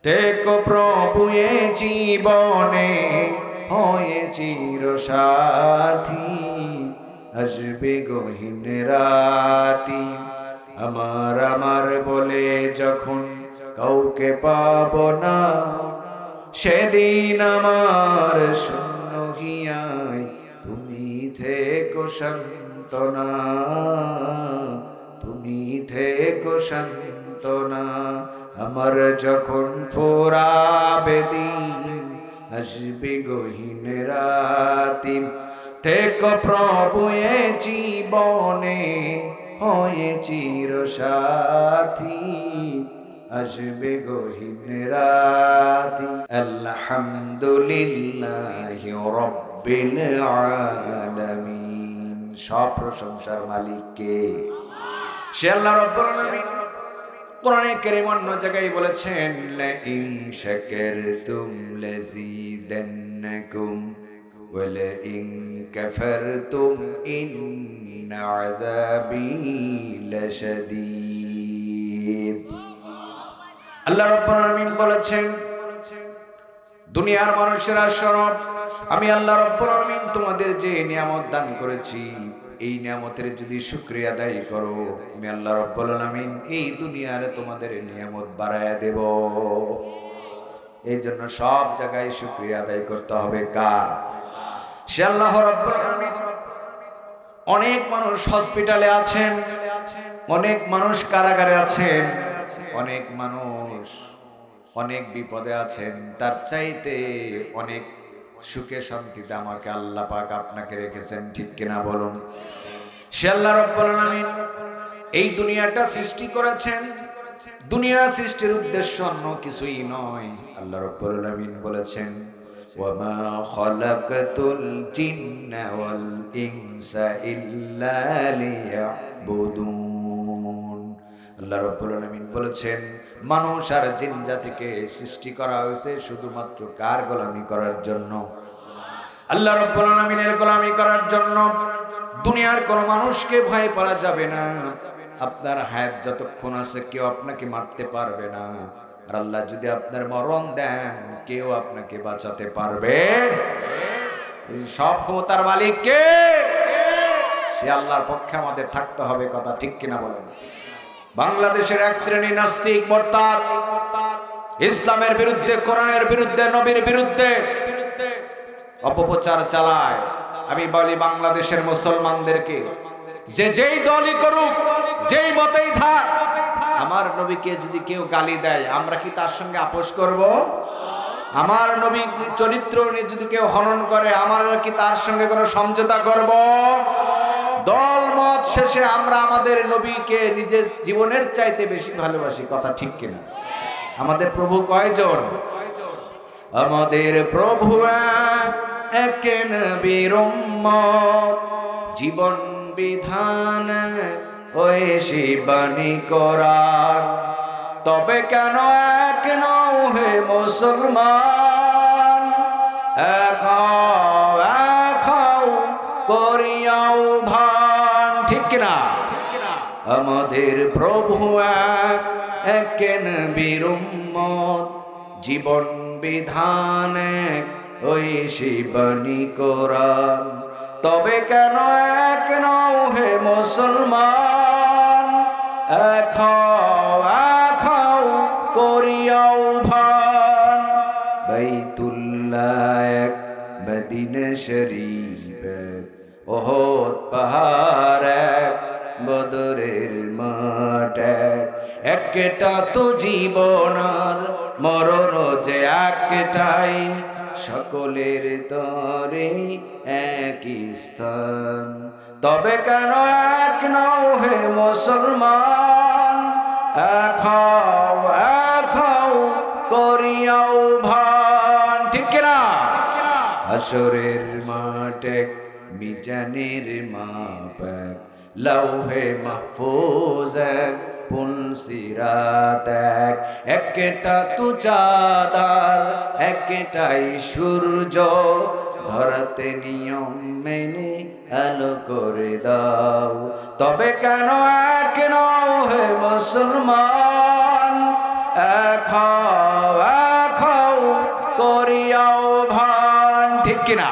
থেকো প্রভু এ জীবনে হয়ে চির সাথী, আসবে গহীন রাতি। আমার আমার বলে যখন কাউকে পাব না, সেদিন আমার শূন্য হিয়ায় তুমি থেকো সান্ত্বনা, তুমি থেকো সান্ত্বনা। আমার যখন ফুরাবে দিন, আসবে গহীন রাতি, থেকো প্রভু এ জীবনে হয়ে চির সাথী, আসবে গহীন রাতি। আলহামদুলিল্লাহি রাব্বিল আলামিন। সব প্রশংসার মালিক কে? সে আল্লাহ রাব্বুল আলামিন। কোরআনে কারীম অন্য জায়গায় বলেছেন, লা ইন শাকারতুম লাযীদান্নাকুম ওয়া লা ইন কাফারতুম ইন্না আযাবী লাশাদীদ। আল্লাহ রাব্বুল আলামিন বলেছেন, দুনিয়ার মানুষেরা শোনো, আমি আল্লাহ রাব্বুল আলামিন তোমাদের যে নিয়ামত দান করেছি, এই নিয়ামতের যদি শুকরিয়া আদায় করো, আমি আল্লাহ রাব্বুল আলামিন এই দুনিয়ারে তোমাদের নিয়ামত বাড়ায়া দেব। এই জন্য সব জায়গায় শুকরিয়া আদায় করতে হবে কার? সে আল্লাহ রাব্বুল আলামিন। অনেক মানুষ হসপিটালে আছেন, অনেক মানুষ কারাগারে আছেন, অনেক মানুষ অনেক বিপদে আছেন, তার চাইতে অনেক সুখে শান্তিতে আমাকে আল্লাহ পাক আপনাকে রেখেছেন, ঠিক কিনা বলুন? সে আল্লাহ রাব্বুল আলামিন এই দুনিয়াটা সৃষ্টি করেছেন। দুনিয়া সৃষ্টির উদ্দেশ্য অন্য কিছুই নয়। আল্লাহ রাব্বুল আলামিন বলেছেন, ওয়ামা খালাকাতুল জিন্না ওয়াল ইনসা ইল্লা লিয়াবুদুন। আল্লাহ রাব্বুল আলামিন বলেছেন, মানুষ আর জিন জাতিকে সৃষ্টি করা হয়েছে শুধুমাত্র কার গোলামি করার জন্য? আল্লাহ রাব্বুল আলামিনের গোলামি করার জন্য। দুনিয়ার কোন মানুষকে ভয় পাওয়া যাবে না। আপনার হায়াত যতক্ষণ আছে কেউ আপনাকে মারতে পারবে না। আর আল্লাহ যদি আপনার মরণ দেন, কেউ আপনাকে বাঁচাতে পারবে? সব ক্ষমতার মালিক কে? সে আল্লাহর পক্ষে আমাদের থাকতে হবে, কথা ঠিক কিনা বলেন? বাংলাদেশের এক শ্রেণী নাস্তিক মোরতাদ ইসলামের বিরুদ্ধে, কোরআনের বিরুদ্ধে, নবীর বিরুদ্ধে অপপ্রচার চালায়। আমি বলি বাংলাদেশের মুসলমানদেরকে, যে যেই দলই করুক, যেই মতেই থাক, আমার নবীকে যদি কেউ গালি দেয়, আমরা কি তার সঙ্গে আপোষ করব? আমার নবী চরিত্র নিয়ে যদি কেউ হনন করে, আমরা কি তার সঙ্গে কোনো সমঝোতা করব? দল মত শেষে আমরা আমাদের নবীকে নিজের জীবনের চাইতে বেশি ভালোবাসি, কথা ঠিক কিনা? আমাদের প্রভু কয়জন? আমাদের প্রভু এক নবীর উম্মত, জীবন বিধান ওই শিবানী কোরআন। তবে কেন এক নও হে মুসলমান, এক হও করিয়াও ভান, ঠিক কিনা? আমাদের প্রভু এক নবীর উম্মত, জীবন বিধান ওই শিবানী কোরআন। তবে কেন এক নও হে মুসলমান, এক হও করিয়াও ভান। বাইতুল্লাহ এক, মদিনা শরীফ এক, ওহদ পাহাড় এক, বদরের মাঠ এক। একটা তো জীবন আর মরণ যে একটাই, সকলের তরে একই স্থান। তবে কেন এক নও হে মুসলমান, এক হও করিয়াও ভান, ঠিক কিনা? হাসরের মাঠ এক, মিজানের মাপ এক, লৌহে মাহফুজ এক, পুলসিরাত এক। একটা তো চাঁদার, একটাই সূর্য, ধরাতে নিয়ম মেনে আলো করে দাও। তবে কেন এক নও হে মুসলমান, এক হও কিনা?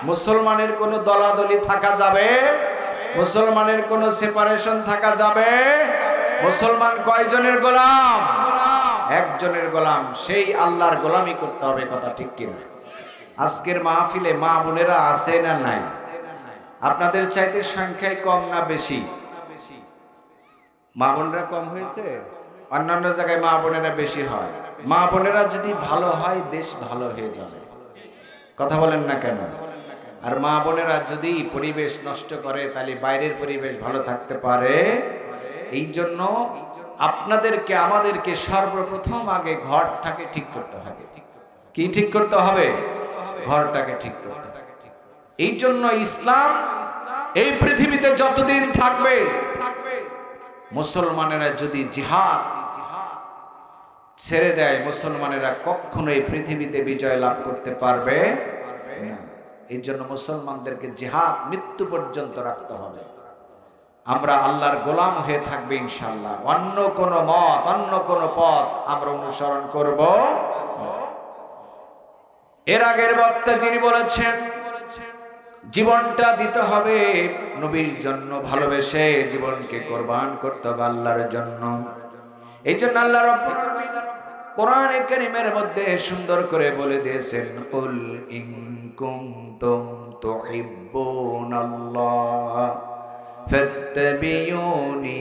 মুসলমানের কোনো দলাদলি থাকা যাবে? মুসলমানের কোনো সেপারেশন থাকা যাবে? মুসলমান কয়জনের গোলাম? একজনের গোলাম, সেই আল্লাহর গোলামি করতে হবে, কথা ঠিক কিনা? আজকের মাহফিলে মা বোনেরা আছে না নাই? আপনাদের চাইতে সংখ্যায় কম না বেশি? মা বোনেরা কম হয়েছে, অন্যান্য জায়গায় মা বোনেরা বেশি হয়। মা বোনেরা যদি ভালো হয় দেশ ভালো হয়ে যাবে, কথা বলেন না কেন? আর মা বোনেরা যদি পরিবেশ নষ্ট করে তাহলে বাইরের পরিবেশ ভালো থাকতে পারে। এই জন্য আপনাদেরকে আমাদেরকে সর্বপ্রথম আগে ঘরটাকে ঠিক করতে হবে। কি ঠিক করতে হবে? ঘরটাকে ঠিক করতে হবে। এই জন্য ইসলাম এই পৃথিবীতে যতদিন থাকবে, মুসলমানেরা যদি জিহাদ ছেড়ে দেয়, মুসলমানেরা কখনো এই পৃথিবীতে বিজয় লাভ করতে পারবে না। এই জন্য মুসলমানদেরকে জিহাদ মৃত্যু পর্যন্ত রাখতে হবে। আমরা আল্লাহর গোলাম হয়ে থাকবে ইনশাআল্লাহ। অন্য কোন মত, অন্য কোন পথ আমরা অনুসরণ করব। এর আগের বক্তা যিনি বলেছেন জীবনটা দিতে হবে নবীর জন্য, ভালোবেসে জীবনকে কোরবান করতে হবে আল্লাহর জন্য। এই জন্য আল্লাহ রাব্বুল আলামিন কোরআনে কারীমের মধ্যে সুন্দর করে বলে দিয়েছেন, কুল ইন কুনতুম তুহিব্বুনাল্লাহ ফাত্তাবিউনি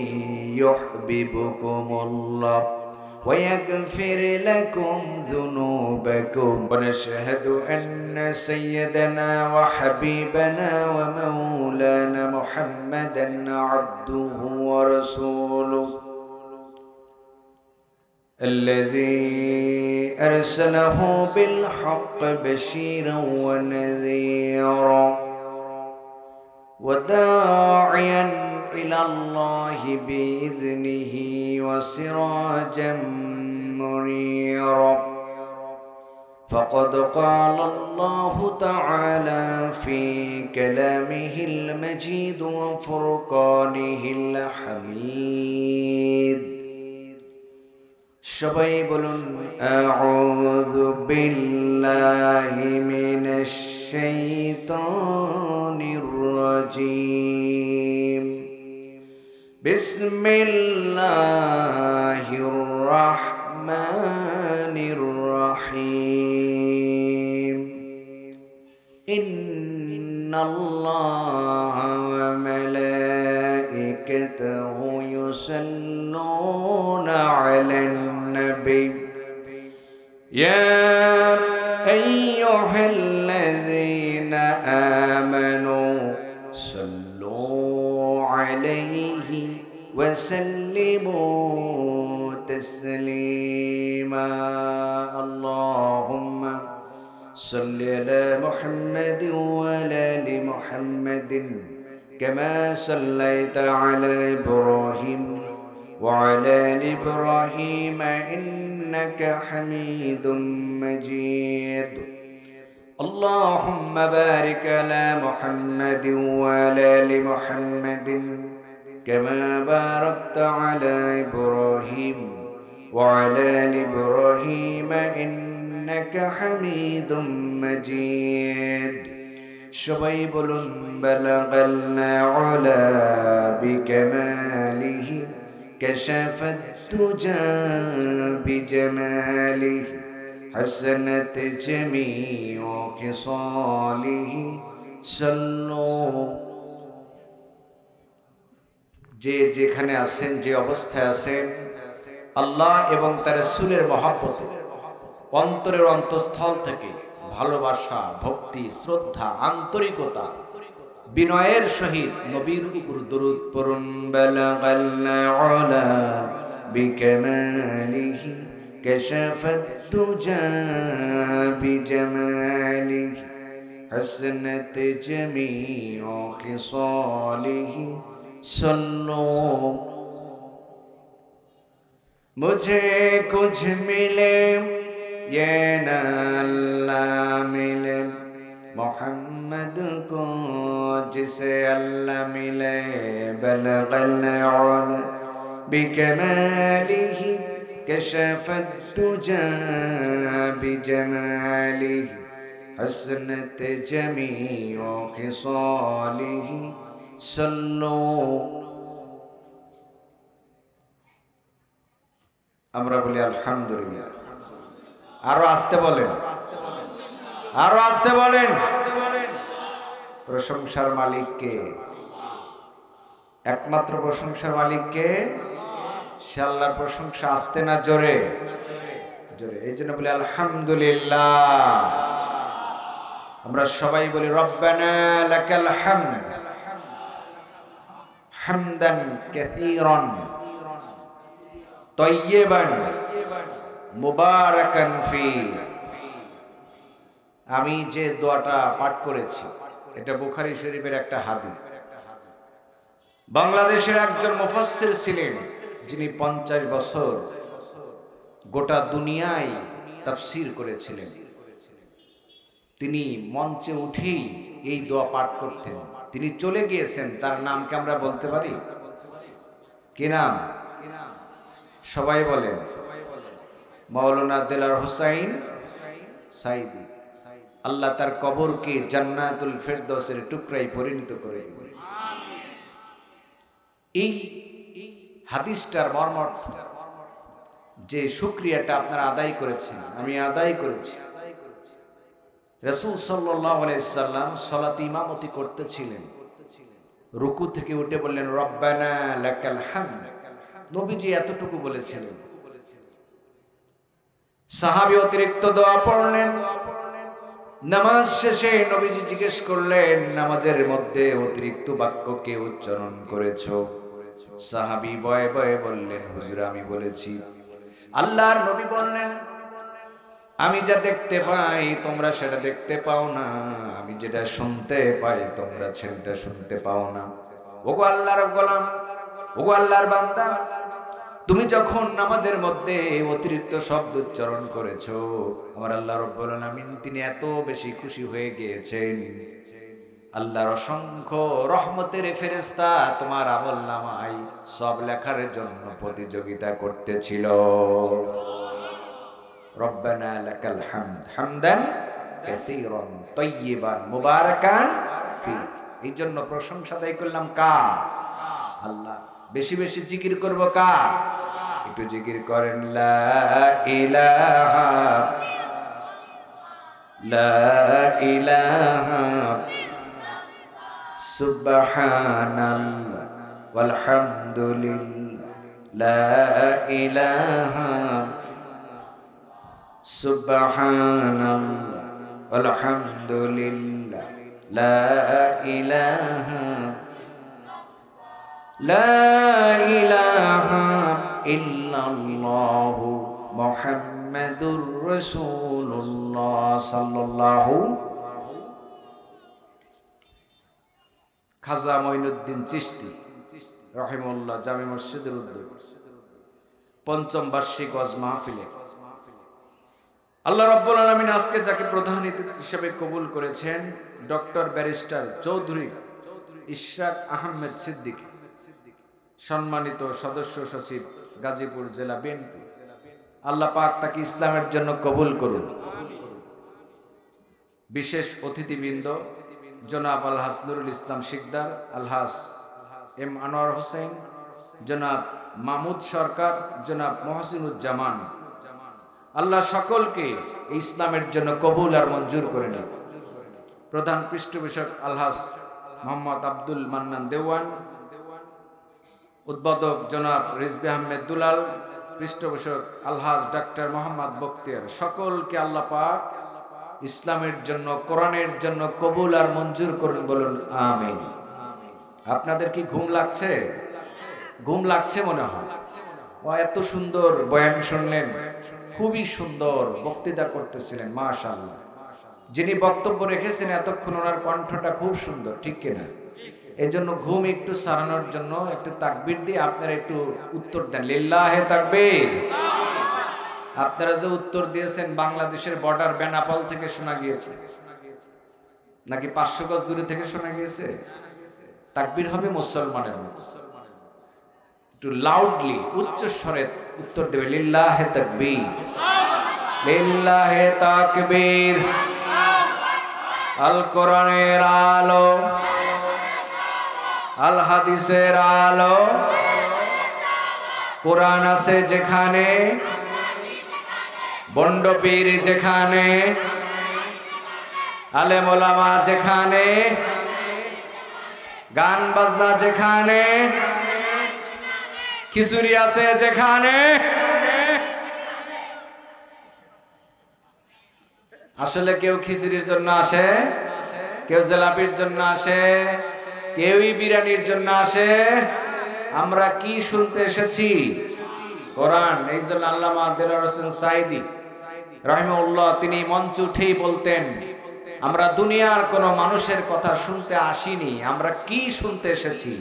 ইউহিব্বুকুমুল্লাহ ওয়া ইয়াগফির লাকুম যুনুবাকুম ওয়া নাশহাদু আন্না সাইয়্যিদানা ওয়া হাবিবানা ওয়া মাওলানা মুহাম্মাদান আবদুহু ওয়া রাসূলুহু الذي أرسله بالحق بشيرا ونذيرا وداعيا إلى الله بإذنه وسراجا منيرا فقد قال الله تعالى في كلامه المجيد وفرقانه الحميد সবাই বলুন আউযু বিল্লাহি মিনাশ শাইতানির রাজীম বিসমিল্লাহির রাহমানির রাহিম ইন্নাল্লাহা ওয়া মালাইকাতাহু ইউসাল্লুনা আলান النبي يا أيها الذين آمنوا صلوا عليه وسلموا تسليما اللهم صل على محمد وعلى آل محمد كما صليت على إبراهيم وعلى آل إبراهيم إنك حميد مجيد اللهم بارك على محمد وعلى آل محمد كما باركت على إبراهيم وعلى آل إبراهيم إنك حميد مجيد সবাই বলুন বালাগালনা আলা বিকামালিহি كشف الدجى بجماله حسنت جميع خصاله صلوا যে যেখানে আছেন, যে অবস্থায় আছেন, আল্লাহ এবং তার রাসূলের মহব্বতে অন্তরের অন্তঃস্থল থেকে ভালোবাসা, ভক্তি, শ্রদ্ধা, আন্তরিকতা, বিনয়ের সহিত নবীর উপর দরুদ পড়ুন। বালাগালনা আলা বিকামালিহি কাশাফাত দুজা বিজামালিহি হাসনাত জামিউ খিসালিহি সল্লু মুঝে কুছ মিলে ये न अल्लाह मिले मोहम्मद को जिसे अल्लाह मिले बलगल उला बिकमालिही कशफत दुजा बिजमालिही حسنت جميع خصاله صلوا আমরা বলি আলহামদুলিল্লাহ। আরো আসতে বলেন, আরো আসতে বলেন। প্রশংসার মালিক কে? একমাত্র প্রশংসার মালিক কে? সে আল্লাহর প্রশংসা আসতে না জোরে? জোরে। এই জন্য বলি আলহামদুলিল্লাহ। আমরা সবাই বলি রব্বানা লাকাল হামদ হামদান কাসীরান তাইয়্যিবান মুবারাকান ফি। আমি যে দোয়াটা পাঠ করেছি এটা বুখারী শরীফের একটা হাদিস। বাংলাদেশের একজন মুফাসসির ছিলেন যিনি 50 বছর গোটা দুনিয়ায় তাফসীর করেছিলেন। তিনি মঞ্চে উঠেই এই দোয়া পাঠ করতেন। তিনি চলে গিয়েছেন, তার নামকে আমরা বলতে পারি? কি নাম? সবাই বলেন। মাওলানা দেলার হোসাইন সাইদি। আল্লাহ তার কবরকে জান্নাতুল ফেরদৌসের টুকরায় পরিণত করে দিবেন। এই হাদিসটার মর্মার্থ যে শুকরিয়াটা আপনারা আদায় করেছেন, আমি আদায় করেছি। রাসূল সাল্লাল্লাহু আলাইহি সাল্লাম সালাত ইমামতি করতেছিলেন, রুকু থেকে উঠে বললেন রব্বানা লাকাল হামদ। নবীজি এতটুকু বলেছিলেন। সাহাবী অতিরিক্ত দোয়া পড়লেন। নামাজ শেষে নবীজি জিজ্ঞেস করলেন, নামাজের মধ্যে অতিরিক্ত বাক্য কে উচ্চারণ করেছো? সাহাবী ভয়ে ভয়ে বললেন, হুজুর আমি বলেছি। আল্লাহর নবী বললেন, আমি যা দেখতে পাই তোমরা সেটা দেখতে পাও না, আমি যেটা শুনতে পাই তোমরা সেটা শুনতে পাও না। ওগো আল্লাহর গোলাম, ওগো আল্লাহর বান্দা, তুমি যখন নামাজের মধ্যে অতিরিক্ত শব্দ উচ্চারণ করেছো, আমার আল্লাহ রাব্বুল আলামিন তিনি এত বেশি খুশি হয়ে গিয়েছেন। আল্লাহর অসংখ্য রহমতের ফেরেশতা তোমার আমলনামায় সব লেখার জন্য প্রতিযোগিতা করতেছিল। রব্বানা লাকাল হামদ হামদান কাসীরান তাইয়্যিবান মুবারাকান ফি। এই জন্য প্রশংসা আদায় করলাম কার? আল্লাহ। বেশি বেশি জিকির করব কার? একটু জিকির করেন লা ইলাহা লা ইলাহা সুবহানাল্লাহ ওয়াল হামদুলিল্লাহ লা ইলাহা সুবহানাল্লাহ ওয়াল হামদুলিল্লাহ লা ইলাহা লা ইলাহা ইল্লাল্লাহু মুহাম্মাদুর রাসূলুল্লাহ সাল্লাল্লাহু। খাজা মঈনুদ্দিন চিশতি রাহিমাহুল্লাহ জামে মসজিদের উদ্যোগে ৫ম বার্ষিক ওয়াজ মাহফিলে আল্লাহ রাব্বুল আলামিন আজকে যাকে প্রধান অতিথি হিসেবে কবুল করেছেন, ডক্টর ব্যারিস্টার চৌধুরী ইশরাক আহমেদ সিদ্দিকী, সম্মানিত সদস্য সচিব গাজীপুর জেলা বিএনপি। আল্লাহ পাক তাকে ইসলামের জন্য কবুল করুন। বিশেষ অতিথিবৃন্দ জনাব আলহাজ নুরুল ইসলাম শিকদার, আলহাজ এম আনোয়ার হোসেন, জনাব মাহমুদ সরকার, জনাব মহসিনুজ্জামান, আল্লাহ সকলকে ইসলামের জন্য কবুল আর মঞ্জুর করে নিন। প্রধান পৃষ্ঠপোষক আলহাজ মোহাম্মদ আব্দুল মান্নান দেওয়ান, উদ্বোধক জনাব রিজভী আহমেদ দুলাল, পৃষ্ঠপোষক আলহাজ ডাক্তার মোহাম্মদ বখতিয়ার, সকলকে আল্লাহ পাক ইসলামের জন্য কোরআনের জন্য কবুল আর মঞ্জুর করুন, বলুন আমিন। আপনাদের কি ঘুম লাগছে? ঘুম লাগছে মনে হয়। এত সুন্দর বয়ান শুনলেন, খুবই সুন্দর বক্তৃতা করতেছিলেন, মাশাআল্লাহ। যিনি বক্তব্য রেখেছেন এতক্ষণ ওনার কণ্ঠটা খুব সুন্দর, ঠিক কিনা? এই জন্য ঘুম একটু সারানোর জন্য একটু তাকবীর দিয়ে আপনারা একটু উত্তর দেন, লিল্লাহে তাকবীর। আপনারা যে উত্তর দিয়েছেন বাংলাদেশের বর্ডার বেনাপোল থেকে শোনা গিয়েছে নাকি 500 গজ দূরে থেকে শোনা গিয়েছে? তাকবীর হবে মুসলমানের মতো, একটু লাউডলি উচ্চ স্বরে উত্তর দেবে, লিল্লাহে তাকবীর, লিল্লাহে তাকবীর, আল কোরআনের আলো, আল হাদিসের আলো। কোরআন আছে যেখানে, বন্ড পীর যেখানে, আলেম ওলামা যেখানে, গান বাজনা যেখানে, খিচুড়ি আছে যেখানে। আসলে কেউ খিচুড়ির জন্য আসে, কেউ জিলাপির জন্য আসে, কেউই বিরিয়ানির জন্য আসে। আমরা কি শুনতে এসেছি? কোরআন। এই জন্য আল্লামা দেলোয়ার হোসেন সাঈদী রাহিমাহুল্লাহ তিনি মঞ্চ উঠেই বলতেন, আমরা দুনিয়ার কোন মানুষের কথা শুনতে আসিনি, আমরা কি শুনতে এসেছি?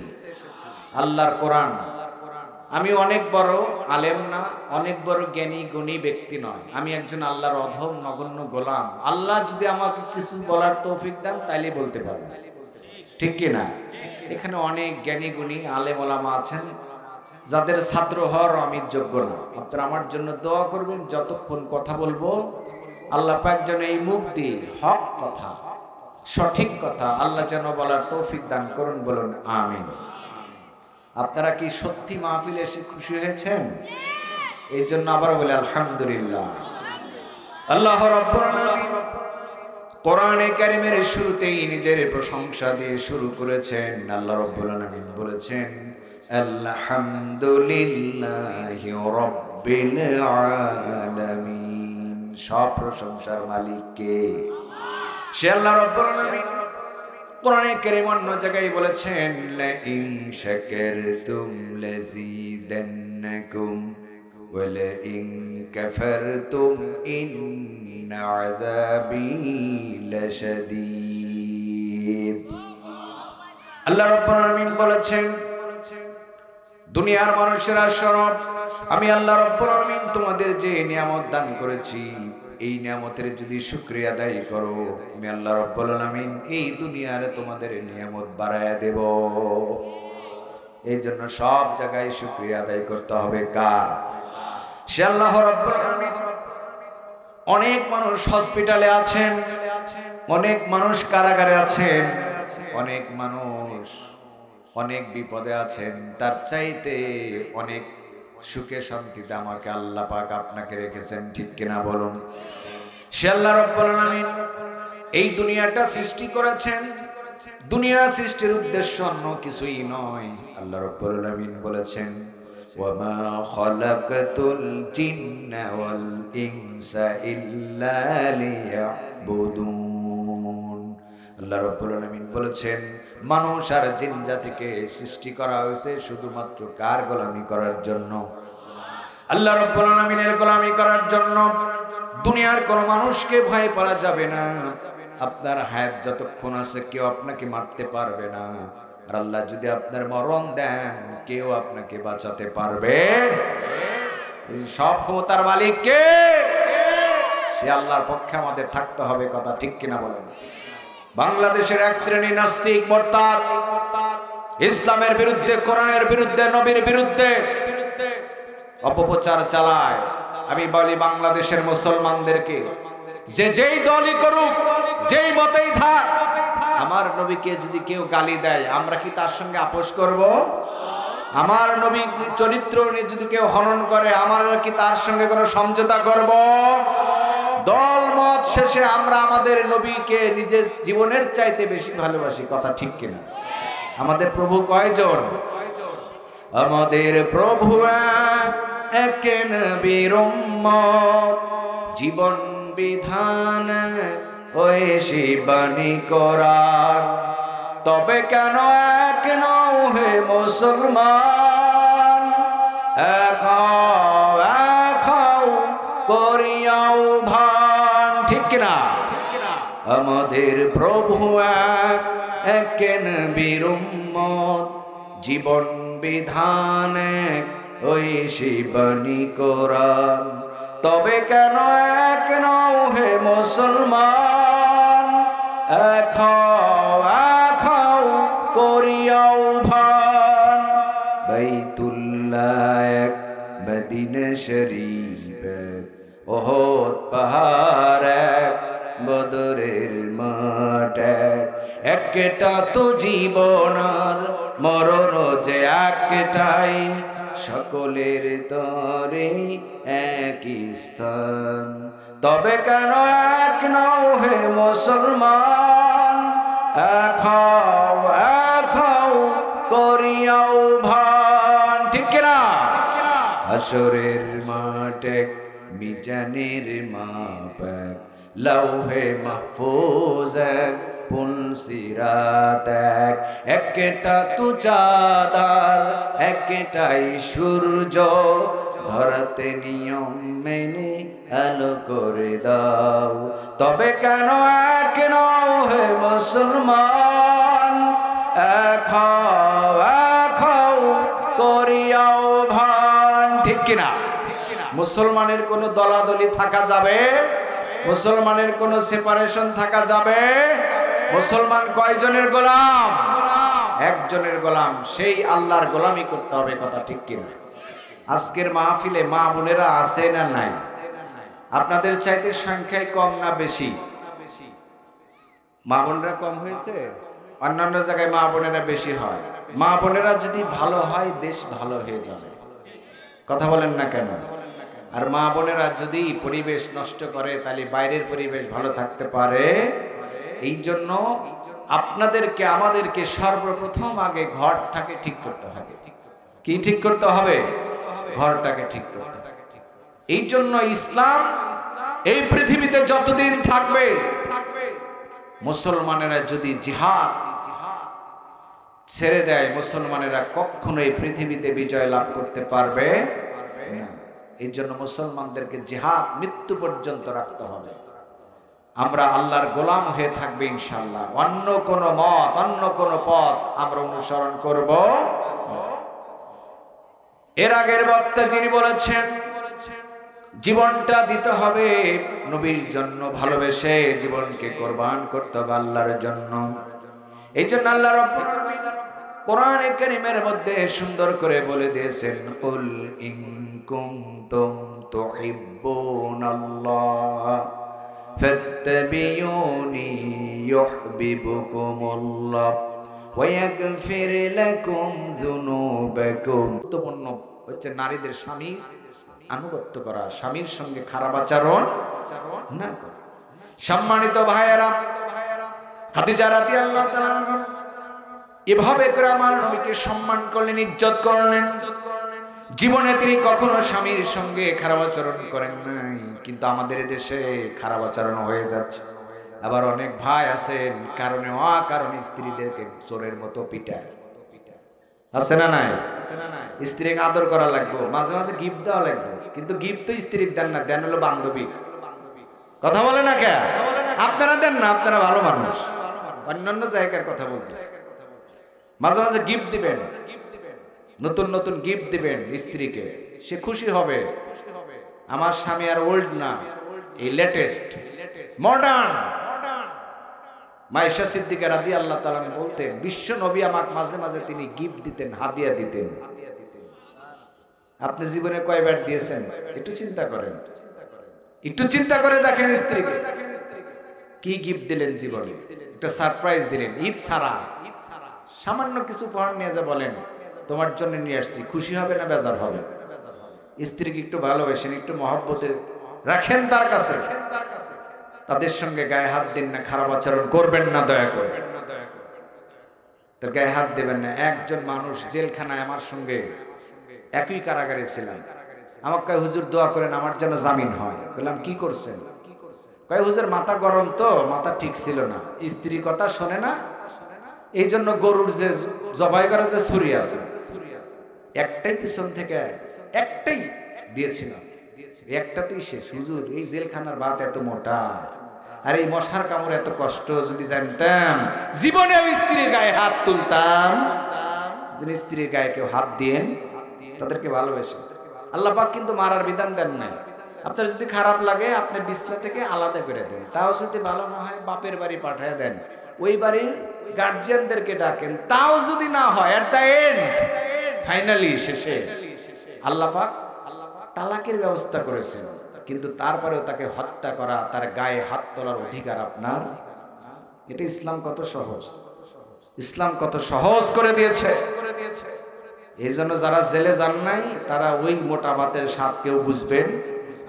আল্লাহর কোরআন। আমি অনেক বড় আলেম না, অনেক বড় জ্ঞানী গুণী ব্যক্তি নয়, আমি একজন আল্লাহর অধম নগণ্য গোলাম। আল্লাহ যদি আমাকে কিছু বলার তৌফিক দেন তাইলে বলতে পারবো, ঠিক কি না? এখানে অনেক জ্ঞানী গুণী আলেম ওলামা আছেন যাদের ছাত্র হওয়ার আমি যোগ্য না। আপনারা আমার জন্য দোয়া করবেন, যতক্ষণ কথা বলবো আল্লাহ পাক যেন এই মুখ দিয়ে হক কথা, সঠিক কথা আল্লাহ যেন বলার তৌফিক দান করুন, বলুন আমিন। আপনারা কি সত্যি মাহফিলে এসে খুশি হয়েছেন? এই জন্য আবার বলে আলহামদুলিল্লাহ। আল্লাহ রাব্বুল আলামিন কোরআনে কারীমের শুরুতেই নিজের প্রশংসা দিয়ে শুরু করেছেন। আল্লাহ রাব্বুল আলামিন বলেছেন, আলহামদুলিল্লাহি রাব্বিল আলামিন। সব প্রশংসার মালিক কে? সে আল্লাহ রাব্বুল আলামিন। কোরআনে কারীম অন্য জায়গায় বলেছেন, লা ইন শাকারতুম লাযীদান্নাকুম ওয়া লা ইন কাফারতুম ইন্না আযাবী লাশাদীদ। আল্লাহ রাব্বুল আলামিন বলেছেন, দুনিয়ার মানুষেরা শোনো, আমি আল্লাহ রাব্বুল আলামিন তোমাদের যে নিয়ামত দান করেছি, এই নিয়ামতের যদি শুকরিয়া আদায় করো, আমি আল্লাহ রাব্বুল আলামিন এই দুনিয়ারে তোমাদের নিয়ামত বাড়ায়া দেব। এই জন্য সব জায়গায় শুকরিয়া আদায় করতে হবে কার? সে আল্লাহ রাব্বুল আলামিন। অনেক মানুষ হসপিটালে আছেন, অনেক মানুষ কারাগারে আছেন, অনেক মানুষ অনেক বিপদে আছেন, তার চাইতে অনেক সুখে শান্তিতে আমাকে আল্লাহ পাক আপনাকে রেখেছেন, ঠিক কিনা বলুন? সে আল্লাহ রাব্বুল আলামিন এই দুনিয়াটা সৃষ্টি করেছেন। দুনিয়া সৃষ্টির উদ্দেশ্য অন্য কিছুই নয়। আল্লাহ রাব্বুল আলামিন বলেছেন, ওয়ামা খালাকাতুল জিন্না ওয়াল ইনসা ইল্লা লিয়াবুদুন। আল্লাহ রাব্বুল আলামিন বলেছেন, মানুষ আর জিন জাতিকে সৃষ্টি করা হয়েছে শুধুমাত্র কার গোলামি করার জন্য? আল্লাহ রাব্বুল আলামিনের গোলামি করার জন্য। দুনিয়ার কোন মানুষকে ভয় পাওয়া যাবে না। আপনার হায়াত যতক্ষণ আছে কেউ আপনাকে মারতে পারবে না। আর আল্লাহ যদি আপনার মরণ দেন, কেউ আপনাকে বাঁচাতে পারবে? সব ক্ষমতার মালিক কে? সে আল্লাহর পক্ষে আমাদের থাকতে হবে, কথা ঠিক কিনা বলেন? বাংলাদেশের এক শ্রেণী নাস্তিক মোরতাদ ইসলামের বিরুদ্ধে, কোরআনের বিরুদ্ধে, নবীর বিরুদ্ধে অপপ্রচার চালায়। আমি বলি বাংলাদেশের মুসলমানদেরকে, যে যেই দলই করুক, যেই মতেই থাক, আমার নবীকে যদি কেউ গালি দেয়, আমরা কি তার সঙ্গে আপোষ করব? আমার নবী চরিত্র নিয়ে যদি কেউ হনন করে, আমরা কি তার সঙ্গে কোনো সমঝোতা করব? দল মত শেষে আমরা আমাদের নবীকে নিজের জীবনের চাইতে বেশি ভালোবাসি, কথা ঠিক কিনা? আমাদের প্রভু কয়জন? আমাদের প্রভু এক নবীর উম্মত, জীবন বিধান ওই শিবানী কোরআন। তবে কেন এক নও হে মুসলমান, এক হও করিয়াও ভান, ঠিক কিনা? আমাদের প্রভু এক নবীর উম্মত, জীবন বিধান ওই শিবানী কোরআন। তবে কেন এক নও হে মুসলমান, এক হও করিয়াও ভান। বাইতুল্লাহ এক, মদিনা শরীফ এক, ওহদ পাহাড় এক, বদরের মাঠ একটা তো জীবন আর মরণ যে একটাই, সকলের তরে একই স্থান। তবে কেন এক নও হে মুসলমান, এক হও করিয়াও ভান। ঠিক কিনা? হাসরের মাঠ এক, মিজানের মাপ এক, লৌহে মাহফুজ এক, পুলসিরাত এক। একটা তো চাঁদার একটাই সূর্য, ধরাতে নিয়ম মেনে আলো করে দাও। তবে কেন এক নও হে মুসলমান, এক হও করিয়াও ভান। ঠিক কিনা? মুসলমানের কোনো দলাদলি থাকা যাবে? মুসলমানের কোনো সেপারেশন থাকা যাবে? মুসলমান কয়জনের গোলাম? একজনের গোলাম, সেই আল্লাহর গোলামি করতে হবে। কথা ঠিক কিনা? আজকের মাহফিলে মা বোনেরা আছে না নাই? আপনাদের চাইতে সংখ্যায় কম না বেশি? মা বোনেরা কম হয়েছে? অন্যান্য জায়গায় মা বোনেরা বেশি হয়। মা বোনেরা যদি ভালো হয়, দেশ ভালো হয়ে যাবে। কথা বলেন না কেন? আর মা বোনেরা যদি পরিবেশ নষ্ট করে, তাহলে বাইরের পরিবেশ ভালো থাকতে পারে। এই জন্য আপনাদেরকে আমাদেরকে সর্বপ্রথম আগে ঘরটাকে ঠিক করতে হবে। কি ঠিক করতে হবে? ঘরটাকে ঠিক করতে হবে। এই জন্য ইসলাম এই পৃথিবীতে যতদিন থাকবে, মুসলমানেরা যদি জিহাদ ছেড়ে দেয়, মুসলমানেরা কখনো এই পৃথিবীতে বিজয় লাভ করতে পারবে না। এই জন্য মুসলমানদেরকে জিহাদ মৃত্যু পর্যন্ত রাখতে হবে। আমরা আল্লাহর গোলাম হয়ে থাকবে ইনশাআল্লাহ। অন্য কোন মত, অন্য কোন পথ আমরা অনুসরণ করব। এর আগের বক্তা যিনি বলেছেন, জীবনটা দিতে হবে নবীর জন্য, ভালোবেসে জীবনকে কোরবান করতে হবে আল্লাহর জন্য। এই জন্য আল্লাহ রাব্বুল আলামিন কোরআনে কারীমের মধ্যে সুন্দর করে বলে দিয়েছেন, কুল ইন কুনতুম তুহিব্বুনাল্লাহ ফাত্তাবিউনি ইউহিব্বুকুমুল্লাহ ওয়া ইয়াগফির লাকুম যুনুবাকুম। গুরুত্বপূর্ণ হচ্ছে নারীদের স্বামী আনুগত্য করা, স্বামীর সঙ্গে খারাপ আচরণ না করা। সম্মানিত ভাইয়েরা, খাদিজা রাদিয়াল্লাহু তাআলা এভাবে করে আমার নবীকে সম্মান করলেন, ইজ্জত করলেন। জীবনে তিনি কখনো স্বামীর সঙ্গে খারাপ আচরণ করেন নাই। কিন্তু আমাদের দেশে খারাপ আচরণ হয়ে যাচ্ছে। আবার অনেক ভাই আছেন কারণে অকারণে স্ত্রীদেরকে চোরের মতো পিটায়। আছে না নাই? স্ত্রীকে আদর করা লাগবে, মাঝে মাঝে গিফট দেওয়া লাগবে। কিন্তু গিফট তো স্ত্রীকে দেন না, দেন হলো বান্ধবী। কথা বলে না কে? আপনারা দেন না, আপনারা ভালো মানুষ। অন্যান্য জায়গার কথা বলতেছে। মাঝে মাঝে গিফট দিবেন, নতুন নতুন গিফট দিবেন স্ত্রীকে, সে খুশি হবে। আমার স্বামী আর ওল্ড না, এই লেটেস্ট মডার্ন। মায়েশা সিদ্দিকা রাদিয়াল্লাহু তাআলা বলতেন, বিশ্ব নবী আমাকে মাঝে মাঝে তিনি গিফট দিতেন, হাদিয়া দিতেন। আপনি জীবনে কয়বার দিয়েছেন একটু চিন্তা করেন, একটু চিন্তা করে দেখেন স্ত্রীকে কি গিফট দিলেন জীবনে। একটা সারপ্রাইজ দিলেন, ঈদ ছাড়া সামান্য কিছু উপহার নিয়ে যা বলেন তোমার জন্য নিয়ে আসছি, খুশি হবে না বেজার হবে? স্ত্রীকে একটু ভালোবাসেন, একটু মহব্বতে রাখেন তার কাছে। তাদের সঙ্গে গায়ে হাত দিন না, খারাপ আচরণ করবেন না, দয়া করে তার গায়ে হাত দেবেন না। একজন মানুষ জেলখানায় আমার সঙ্গে একই কারাগারে ছিলাম, আমাকে কয় হুজুর দোয়া করেন আমার যেন জামিন হয়। বললাম কি করছেন? কয় হুজুর মাথা গরম তো, মাথা ঠিক ছিল না, স্ত্রী কথা শোনে না, এই জন্য গরুর যে জবাই করা যে ছুরি আছে একটাই পিছন থেকে একটাই দিয়েছিলাম, একটাতেই শেষ। হুজুর এই জেলখানার ভাত এত মোটা আর এই মশার কামড় এত কষ্ট, যদি জানতাম জীবনে আমি স্ত্রীর গায়ে হাত তুলতাম। স্ত্রীর গায়ে কেউ হাত দিয়েন, তাদেরকে ভালোবেসে। আল্লাহ পাক কিন্তু মারার বিধান দেন নাই। আপনার যদি খারাপ লাগে আপনি বিছনা থেকে আলাদা করে দেন, তাও যদি ভালো না হয় বাপের বাড়ি পাঠিয়ে দেন, ওই বাড়ির গার্জিয়ানদেরকে ডাকেন, তাও যদি না হয় এট দ্য এন্ড ফাইনালি শেষে আল্লাহ পাক তালাকের ব্যবস্থা করেছেন। কিন্তু তারপরেও তাকে হত্যা করা, তার গায়ে হাত তোলার অধিকার আপনার এটা ইসলাম কত সহজ, ইসলাম কত সহজ করে দিয়েছে। এই জন্য যারা জেলে যান নাই তারা ওই মোটা ভাতের স্বাদ কেউ বুঝবেন।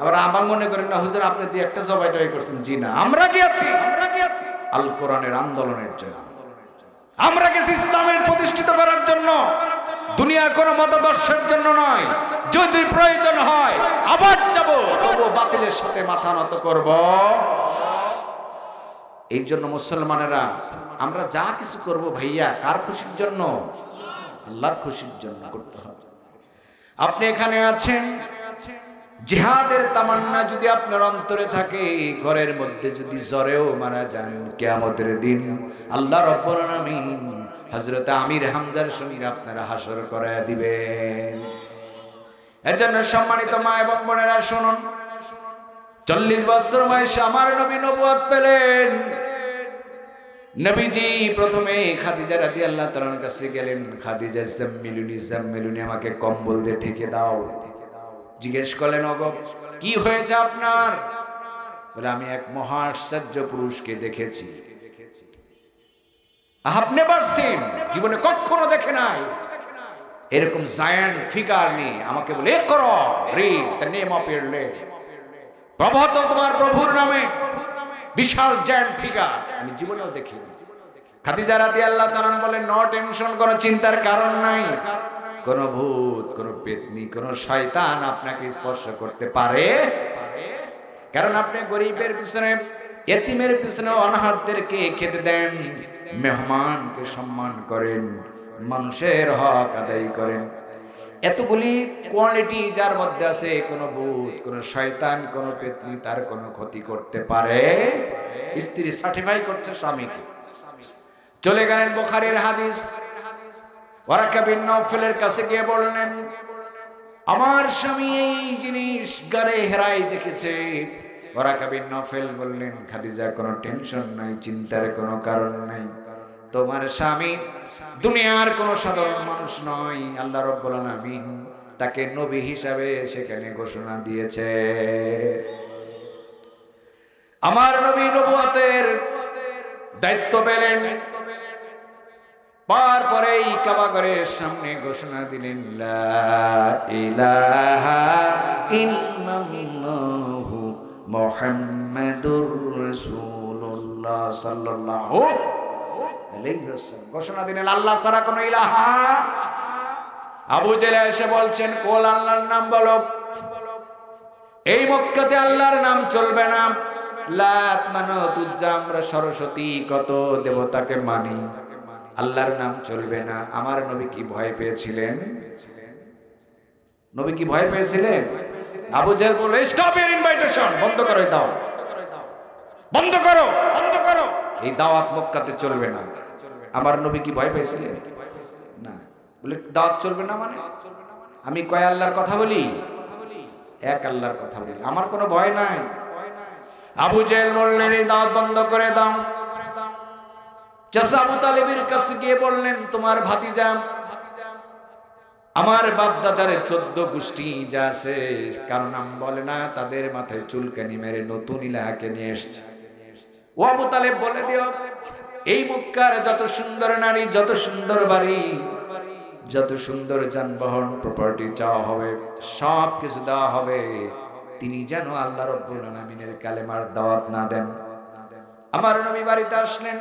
আবার আমার মনে করেন না হুজুর আপনি দিয়ে একটা জবাই টবাই করছেন, জি না, আমরা কি আছি আল কোরআনের আন্দোলনের জন্য, আমরা গেছি ইসলামের প্রতিষ্ঠিত করার জন্য, দুনিয়ার কোন মতাদর্শের জন্য নয়। যদি প্রয়োজন হয় আবার যাব, তবু বাতিলের সাথে মাথা নত করব। এই জন্য মুসলমানেরা আমরা যা কিছু করব ভাইয়া কার খুশির জন্য? আল্লাহর খুশির জন্য করতে হবে। আপনি এখানে আছেন, জিহাদের তামান্না যদি আপনার অন্তরে থাকে, ঘরের মধ্যে যদি জ্বরেও মারা যান, কিয়ামতের দিন আল্লাহ রাব্বুল আলামিন হযরত আমির হামজার সঙ্গে আপনারা হাসর করায় দিবেন। এজন্য সম্মানিত মা এবং বোনেরা শুনুন, 40 বছর বয়সে আমার নবী নবুয়ত পেলেন। নবীজি প্রথমে খাদিজা রাদিয়াল্লাহু তাআলার কাছে গেলেন, খাদিজা জাম্মিলুনি, আমাকে কম্বল দিয়ে ঢেকে দাও। জিজ্ঞেস করলেন, ওগো কি হয়েছে আপনার? বলে, আমি এক মহা আশ্চর্য পুরুষকে দেখেছি। আপনি পারছেন জীবনে কখনো দেখে নাই এরকম জায়ান্ট ফিগার নিয়ে। আমাকে বলে, করো read the name of your lord, প্রভত তোমার প্রভুর নামে, বিশাল জায়ান্ট ফিগার আমি জীবনেও দেখিনি। খাদিজা রাদিয়াল্লাহু তাআলা বলেন, নো টেনশন, কোনো চিন্তার কারণ নাই। কোন ভূত, কোন পেতনি, কোন শয়তান আপনাকে স্পর্শ করতে পারে? কারণ আপনি গরিবের পিছনে, এতিমের পিছনে, অনাহারদেরকে খেতে দেন, মেহমানকে সম্মান করেন, মানুষের হক আদায় করেন। এতগুলি কোয়ালিটি যার মধ্যে আছে, কোন ভূত, কোন শয়তান, কোন পেতনি তার কোনো ক্ষতি করতে পারে? স্ত্রী সার্টিফাই করছে স্বামীকে। চলে গেলেন বুখারীর হাদিস, ওয়ারাকা বিন নওফলের কাছে গিয়ে বললেন, আমার স্বামী এই জিনিস গারে হেরাই দেখেছে। ওয়ারাকা বিন নওফল বললেন, খাদিজা কোনো টেনশন নাই, চিন্তার কোনো কারণ নাই। তোমার স্বামী দুনিয়ার কোনো সাধারণ মানুষ নয়, আল্লাহ রাব্বুল আলামিন তাকে নবী হিসাবে সেখানে ঘোষণা দিয়েছে। আমার নবী নবুয়তের দায়িত্ব পেলেন, পরেই কাবাগরের সামনে ঘোষণা দিলেন, লা ইলাহা ইল্লাল্লাহু মুহাম্মাদুর রাসূলুল্লাহ সাল্লাল্লাহু আলাইহি ওয়াসাল্লাম। ঘোষণা দিলেন, আল্লাহ ছাড়া কোনো ইলাহা। আবু জেহেল এসে বলছেন, কোল আল্লাহর নাম বলো। এই মক্কাতে আল্লাহর নাম চলবে না। লাত, মানত, উজ্জা, আমরা সরস্বতী কত দেবতাকে মানি, আল্লাহর নাম চলবে না। আমার নবী কি ভয় পেয়েছিলেন? নবী কি ভয় পেয়েছিলেন? আবু জেহেল বলল, স্টপ ইওর ইনভাইটেশন, বন্ধ করো, দাও বন্ধ করো, বন্ধ করো, এই দাওয়াত মক্কাতে চলবে না। আমার নবী কি ভয় পেয়েছিলেন? না। বলে, দাওয়াত চলবে না মানে? আমি কয় আল্লাহর কথা বলি? এক আল্লাহর কথা বলি, আমার কোনো ভয় নাই। আবু জেহেল বললেন, এই দাওয়াত বন্ধ করে দাও। চাচা আবু তালেবের কাছে গিয়ে বললেন, তোমার ভাতিজা, আমার বাপ দাদার 14 গোষ্ঠী যা আছে, কারণ নাম বলে না, তাদের মাথায় চুলকানি মেরে নতুন ইলাহাকে নিয়ে এসছে। ও আবু তালেব, বলে দিও, এই মক্কার যত সুন্দর নারী, যত সুন্দর বাড়ি, যত সুন্দর যানবাহন, প্রপার্টি চাওয়া হবে, সব কিছু দেওয়া হবে, তিনি যেন আল্লাহ রাব্বুল আলামিনের কালেমার দাওয়াত না দেন। আমার নবী বাড়িতে আসলেন।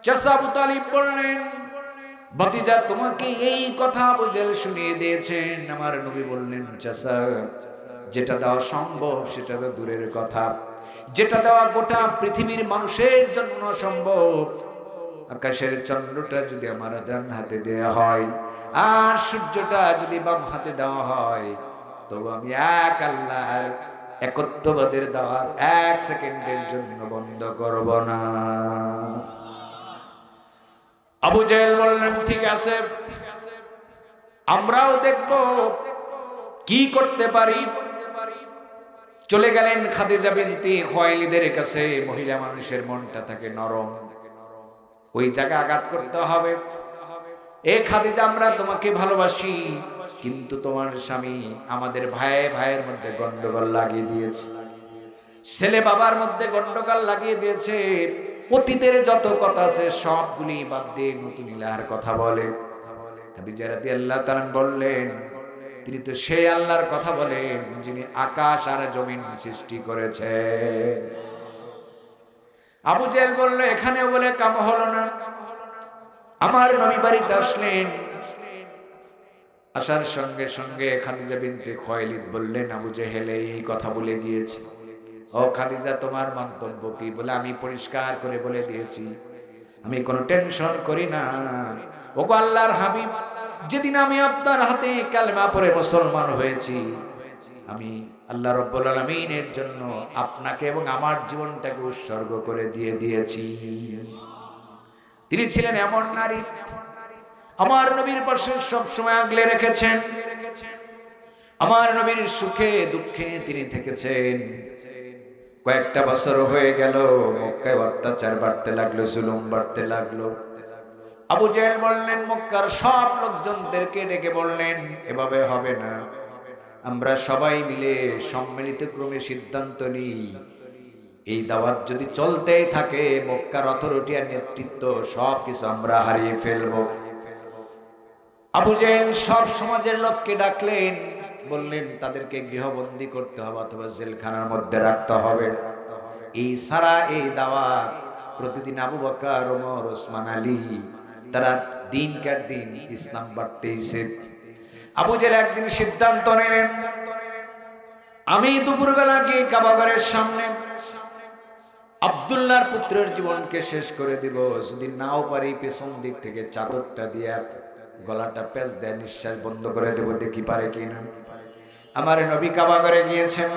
চাচা আবু তালিব বললেন, ভাতিজা, তোমাকে এই কথা আবু জেহেল শুনিয়ে দিয়েছেন। আমার নবী বললেন, চাচা, যেটা দেওয়া সম্ভব সেটা তো দূরের কথা, যেটা দেওয়া গোটা পৃথিবীর মানুষের জন্য সম্ভব। আকাশের চন্দ্রটা যদি আমার ডান হাতে দেওয়া হয়, আর সূর্যটা যদি বাম হাতে দেওয়া হয়, তবু আমি এক আল্লাহর একত্ববাদের দাওয়াত 1 সেকেন্ডের জন্য বন্ধ করব না। আবু জেহেল বললেন, ঠিক আছে, আমরাও দেখব কি করতে পারি। চলে গেলেন খাদিজা বিনতে খুয়াইলিদের কাছে। মহিলা মানুষের মনটা থাকে নরম, ওই জায়গায় আঘাত করতে হবে। এ খাদিজা, আমরা তোমাকে ভালোবাসি, কিন্তু তোমার স্বামী আমাদের ভাইয়ের মধ্যে গন্ডগোল লাগিয়ে দিয়েছে। ছেলে বাবার মধ্যে গন্ডগোল লাগিয়ে দিয়েছে, অতীতের যত কথা আছে সবগুলি বাদ দিয়ে নতুন ইলাহার কথা বলে। খাদিজা রাদিয়াল্লাহু তাআলা বললেন, তিনি তো সেই আল্লাহর কথা বলেন যিনি আকাশ আর জমিন সৃষ্টি করেছে। আবু জেহেল বলল, এখানেও বলে কাম হলো না। আমার নবী বাড়িতে আসলেন, আসার সঙ্গে সঙ্গে খাদিজা বিনতে খুয়াইলিদ বললেন, আবু জেহেল এই কথা বলে গিয়েছে। ও খাদিজা, তোমার মন্তব্য কি? বলে, আমি পরিষ্কার করে বলে দিয়েছি, আমি কোনো টেনশন করি না। ওগো আল্লাহর হাবিব, যেদিন আমি আপনার হাতে কালেমা পড়ে মুসলমান হয়েছি, আমি আল্লাহ রাব্বুল আলামিনের জন্য আপনাকে এবং আমার জীবনটাকে উৎসর্গ করে দিয়েছি। তিনি ছিলেন এমন নারী, আমার নবীর পাশে সব সময় আগলে রেখেছেন, আমার নবীর সুখে দুঃখে তিনি থেকেছেন। কয়েকটা বছর হয়ে গেল, মক্কায় অত্যাচার বাড়তে লাগলো, জুলুম বাড়তে লাগলো। আবু জেহেল বললেন, মক্কার সব লোকজনদেরকে ডেকে বললেন, এভাবে হবে না, আমরা সবাই মিলে সম্মিলিত ক্রমে সিদ্ধান্ত নিই, এই দাওয়াত যদি চলতেই থাকে মক্কার অথরিটি আর নেতৃত্ব সবকিছু আমরা হারিয়ে ফেলব। আবু জেহেল সব সমাজের লোককে ডাকলেন, বললেন তাদেরকে গৃহবন্দী করতে হবে অথবা জেলখানার মধ্যে রাখতে হবে। এই সারা এই দাওয়াত প্রতিদিন আবু বকর, ওমর, ওসমান, আলী তারা দিনকার দিন ইসলাম বাড়তেইছে। আবু জেহেল একদিন সিদ্ধান্ত নিলেন, আমি দুপুরবেলা গিয়ে কাবাগরের সামনে আব্দুল্লাহর পুত্রের জীবনকে শেষ করে দিব, যদি নাও পারি পেছন দিক থেকে চাদরটা দিয়ে গলাটা পেঁচ দেয়, নিঃশ্বাস বন্ধ করে দেব, দেখি পারে কিনা। আমার নবী কাবাগরে গিয়েছেন,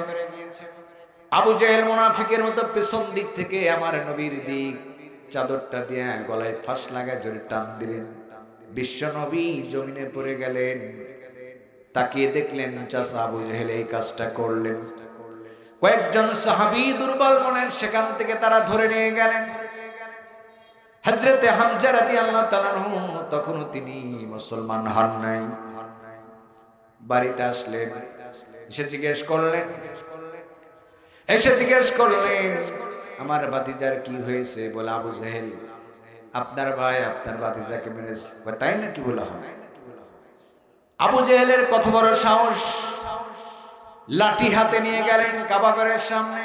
আবু জেহেল মুনাফিকের মতো পেছন দিক থেকে আমার নবীর দিক চাদরটা দিয়ে গলায় ফাঁস লাগায় জোরে টান দিলেন। বিশ্ব নবী জমিনে পড়ে গেলেন। তাকিয়ে দেখলেন চাচা আবু জেহেল এই কাজটা করলেন। কয়েকজন সাহাবী দুর্বল মনের সেখান থেকে তারা ধরে নিয়ে গেলেন হযরতে হামজা রাদিয়াল্লাহু তাআলা আনহু। তখনও তিনি মুসলমান হন নাই। বাড়িতে আসলেন, এসে জিজ্ঞেস করলেন আমার ভাতিজার কি হয়েছে? বলে, আবু জেহেল আপনার ভাই আপনার ভাতিজাকে মেরেছে। তাই না? কি বলা হয়? আবু জেহেলের কত বড় সাহস! লাঠি হাতে নিয়ে গেলেন কাবাগরের সামনে,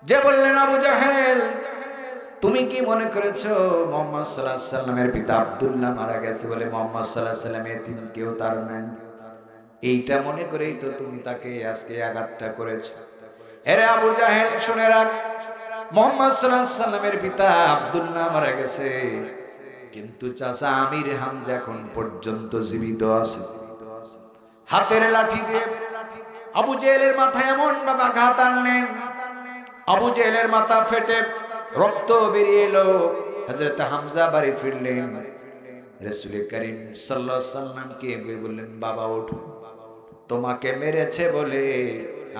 যে বললেন, আবু জেহেল তুমি কি মনে করেছো মুহাম্মদ সাল্লাল্লাহু আলাইহি সাল্লামের পিতা আব্দুল্লাহ মারা গেছে বলে মুহাম্মদ সাল্লাল্লাহু আলাইহি সাল্লাম এতিম, কেউ তার নাই? এইটা মনে করেই তো তুমি তাকে আজকে আঘাতটা করেছো। এরে আবু জেহেল শুনে রাখ, মুহাম্মদ সাল্লাল্লাহু আলাইহি সাল্লামের পিতা আব্দুল্লাহ মারা গেছে, কিন্তু চাচা আমির হামজা এখন পর্যন্ত জীবিত আছে। হাতের লাঠি দিয়ে আবু জেহেলের মাথায় এমন ভাবে আঘাত আনলেন, আবু জেহেলের মাথা ফেটে রক্ত বেরিয়ে এলো। হযরত হামজা বাড়ি ফিরলেন, রাসূল করিম সাল্লাল্লাহু আলাইহি সাল্লামকে বললেন, বাবা ওঠো, তোমাকে মেরেছে বলে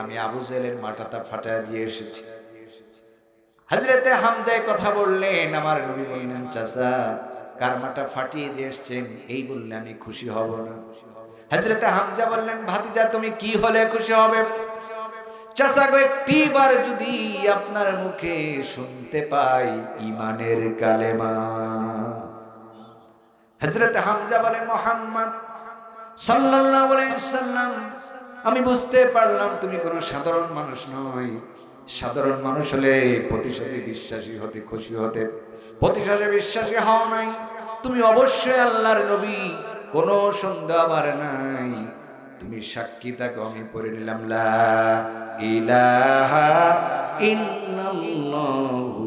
আমি আবু জেহেলের মাথাটা ফাটায় দিয়ে এসেছি। হযরত হামজা কথা বললেন, আমার নবী বললেন, চাচা কার মাথা ফাটিয়ে দিয়ে এসেছেন এই বললে আমি খুশি হব না। হযরত হামজা বললেন, ভাতিজা তুমি কি হলে খুশি হবে? চাচা গো, একটিবার যদি আপনার মুখে শুনতে পাই ঈমানের কালেমা। হযরত হামজা বলেন, মুহাম্মদ সাল্লাল্লাহু আলাইহি সাল্লাম, আমি বুঝতে পারলাম তুমি কোনো সাধারণ মানুষ নয়। সাধারণ মানুষ হলে প্রতিশোধে বিশ্বাসী হতে, খুশি হতে, প্রতিশোধে বিশ্বাসী হও নাই। তুমি অবশ্যই আল্লাহর নবী, কোনো সন্দেহ আমার নাই। তুমি সাক্ষী থাকো, আমি পড়ে নিলাম লা ইলাহা ইল্লাল্লাহু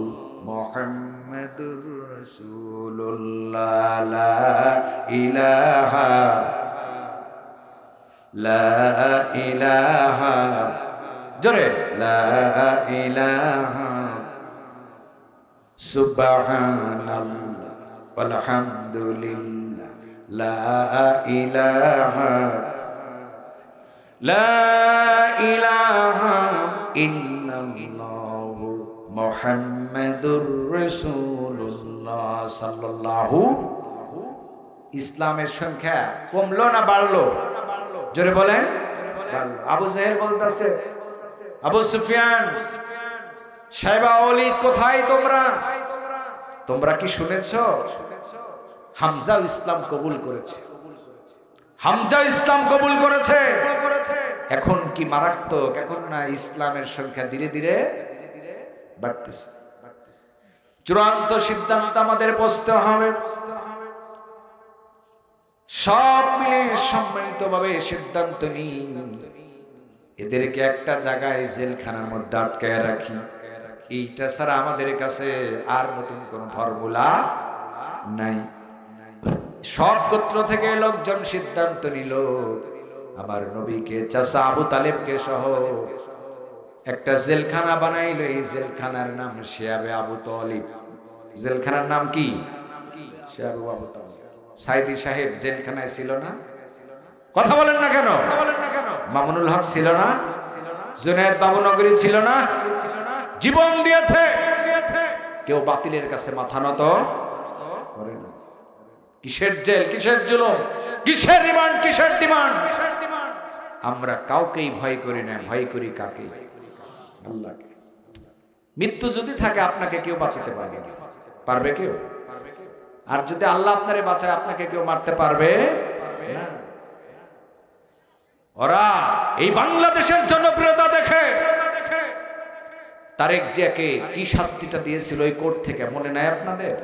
মুহাম্মাদুর রাসূলুল্লাহ, লা ইলাহা জোরে লা ইলাহা সুবহানাল্লাহ ওয়ালহামদুলিল্লাহ লা ইলাহা ইল্লাল্লাহু মুহাম্মাদুর রাসূলুল্লাহ সাল্লাল্লাহু। ইসলামের সংখ্যা কমলো না বাড়লো? জোরে বলেন। আবু জেহেল বলতেছে, আবু সুফিয়ান, সাইবা ওয়ালিদ, কোথায় তোমরা? তোমরা কি শুনেছো হামজা ইসলাম কবুল করেছে? হামজা ইসলাম কবুল করেছে। এখন কি মারাত্মক! এখন না ইসলামের সংখ্যা ধীরে ধীরে বাড়তেছে। চূড়ান্ত সিদ্ধান্ত আমাদের বসতে হবে। সব মিলে সম্মিলিতভাবে সিদ্ধান্ত নিই, এদেরকে একটা জায়গায় জেলখানার মধ্যে আটকায় রাখি। এইটা ছাড়া আমাদের কাছে আর নতুন কোন ফর্মুলা নাই। সব গোত্র থেকে লোকজন সিদ্ধান্ত নিল, আবার নবীকে, চাচা আবু তালেবকে সহ একটা জেলখানা বানাইলো। এই জেলখানার নাম শিয়াবে আবু তালিব। জেলখানার নাম কি? শিয়াবে আবু তালিব। সাইদি সাহেব জেলখানায় ছিল না? কথা বলেন না কেন? মামুনুল হক ছিল না? জুনায়েদ বাবু নগরী ছিল না? জীবন দিয়েছে। কেউ বাতিলের কাছে মাথা নত করে না। কিসের জেল, কিসের জুলুম, কিসের রিমান্ড, কিসের ডিমান্ড? আমরা কাউকেই ভয় করি না। ভয় করি কাকে? আল্লাহকে। মৃত্যু যদি থাকে আপনাকে কেউ বাঁচাতে পারবে না। পারবে কেউ? আর যদি আল্লাহ আপনারে বাঁচায়, আপনাকে কেউ মারতে পারবে না। ওরা এই বাংলাদেশের জনপ্রিয়তা দেখে তারেক জিয়াকে কি শাস্তিটা দিয়েছিল ওই কোর্ট থেকে, মনে নাই আপনাদের?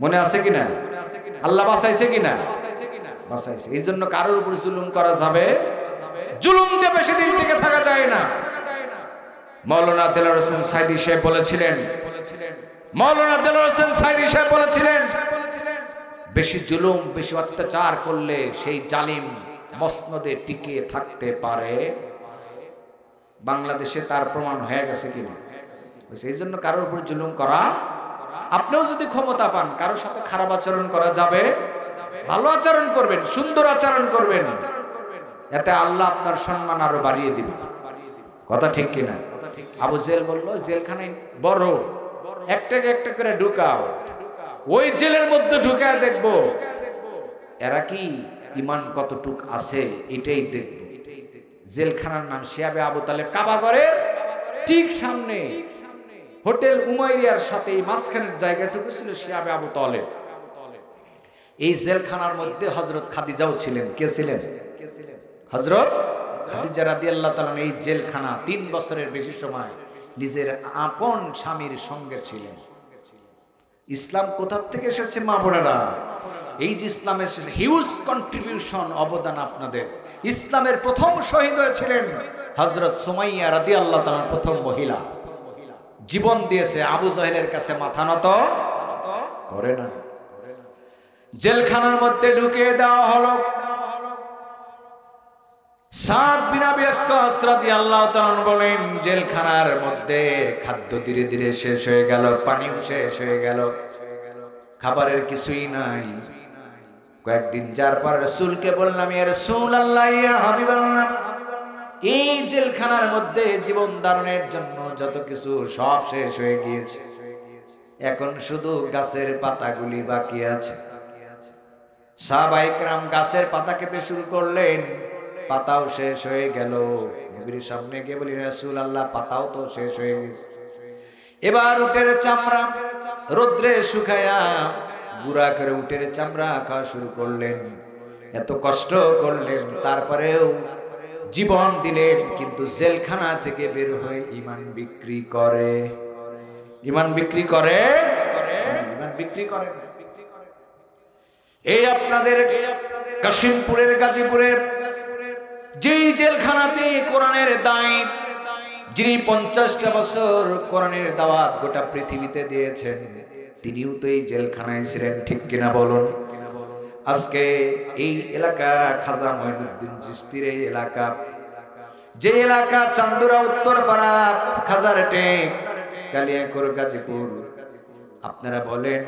মনে আছে কিনা? আল্লাহ বাঁচাইছে কিনা? বাঁচাইছে। এই জন্য কারোর উপর জুলুম করা যাবে? জুলুম দিয়ে বেশি দিন টিকে থাকা যায় না। মাওলানা দেলোয়ার হোসেন সাইদি সাহেব বলেছিলেন, মাওলানা দেলোয়ার হোসেন সাইদি সাহেব বলেছিলেন, বেশি জুলুম, বেশি অত্যাচার করলে সেই জালিম মসনদে টিকে থাকতে পারে। বাংলাদেশে তার প্রমাণ হয়ে গেছে কিনা? এই জন্য কারোর উপর জুলুম করা, আপনিও যদি ক্ষমতা পান কারোর সাথে খারাপ আচরণ করা যাবে? ভালো আচরণ করবেন, সুন্দর আচরণ করবেন, এতে আল্লাহ আপনার সম্মান আরো বাড়িয়ে দিবে। কথা ঠিক কিনা? আবু জেল বলল, জেলখানায় বড়, একটাকে একটা করে ঢুকাও, ওই জেলের মধ্যে ঢুকায় দেখবো এরা কি ইমান কতটুক আছে, এটাই দেখবো। জেলখানার নাম শিয়াবে আবু তালেব। কাবাগরের ঠিক সামনে হোটেল উমাইরিয়ার সাথে মাঝখানের জায়গাটুকু ছিল শিয়াবে আবু তালেব। এই জেলখানার মধ্যে হযরত খাদিজাও ছিলেন। কে ছিলেন? হযরত খাদিজা রাদিয়াল্লাহু তাআলা। এই জেলখানা 3 বছরের বেশি সময় নিজের আপন স্বামীর সঙ্গে ছিলেন। ইসলাম কোথা থেকে এসেছে মা বোনেরা? এই যে ইসলাম এসেছে, হিউজ কন্ট্রিবিউশন, অবদান আপনাদের। ইসলামের প্রথম শহীদ হয়েছিলেন হযরত সুমাইয়া রাদিয়াল্লাহু তাআলা, প্রথম মহিলা, জীবন দিয়েছে। আবু জাহেলের কাছে মাথা নত করে না। জেলখানার মধ্যে ঢুকিয়ে দেওয়া হলো। সাদ বিন আবি ওয়াক্কাস রাদিয়াল্লাহু তাআলা বলেন, জেলখানার মধ্যে খাদ্য ধীরে ধীরে শেষ হয়ে গেল, পানিও শেষ হয়ে গেল, খাবারের কিছুই নাই। কয়েকদিন যার পর রাসূলকে বললাম, ইয়া রাসূলুল্লাহ, ইয়া হাবিবাল্লাহ, এই জেলখানার মধ্যে জীবন ধারণের জন্য যত কিছু সব শেষ হয়ে গিয়েছে, এখন শুধু গাছের পাতাগুলি বাকি আছে। সাহাবায়ে কেরাম গাছের পাতা খেতে শুরু করলেন, পাতাও শেষ হয়ে গেল। নবীর সামনে গিয়ে বলি, রাসূলুল্লাহ, পাতাও তো শেষ হয়ে গেছে। এবার উটের চামড়া রোদ্রে শুকায়া গুঁড়া করে উটের চামড়া খাওয়া শুরু করলেন। এত কষ্ট করলেন, তারপরেও জীবন দিলেন। কিন্তু জেলখানা থেকে বের হয়ে ইমান বিক্রি করে। ইমান বিক্রি করে? ইমান বিক্রি করে না। এই আপনাদের কাশিমপুরের, গাজীপুরের যেই জেলখানাতে কোরআনের দায়িত্ব, যিনি 50টা বছর কোরআনের দাওয়াত গোটা পৃথিবীতে দিয়েছেন, তিনিও তো এই জেলখানায় ছিলেন। ঠিক কিনা বলুন? আজকে এই এলাকা খাজা মঈনুদ্দিন চিশতির এই এলাকা, যে এলাকা চান্দুরা, উত্তরপাড়া, খাজারটেক, কালিয়াকৈর, গাজীপুর, আপনারা বলেন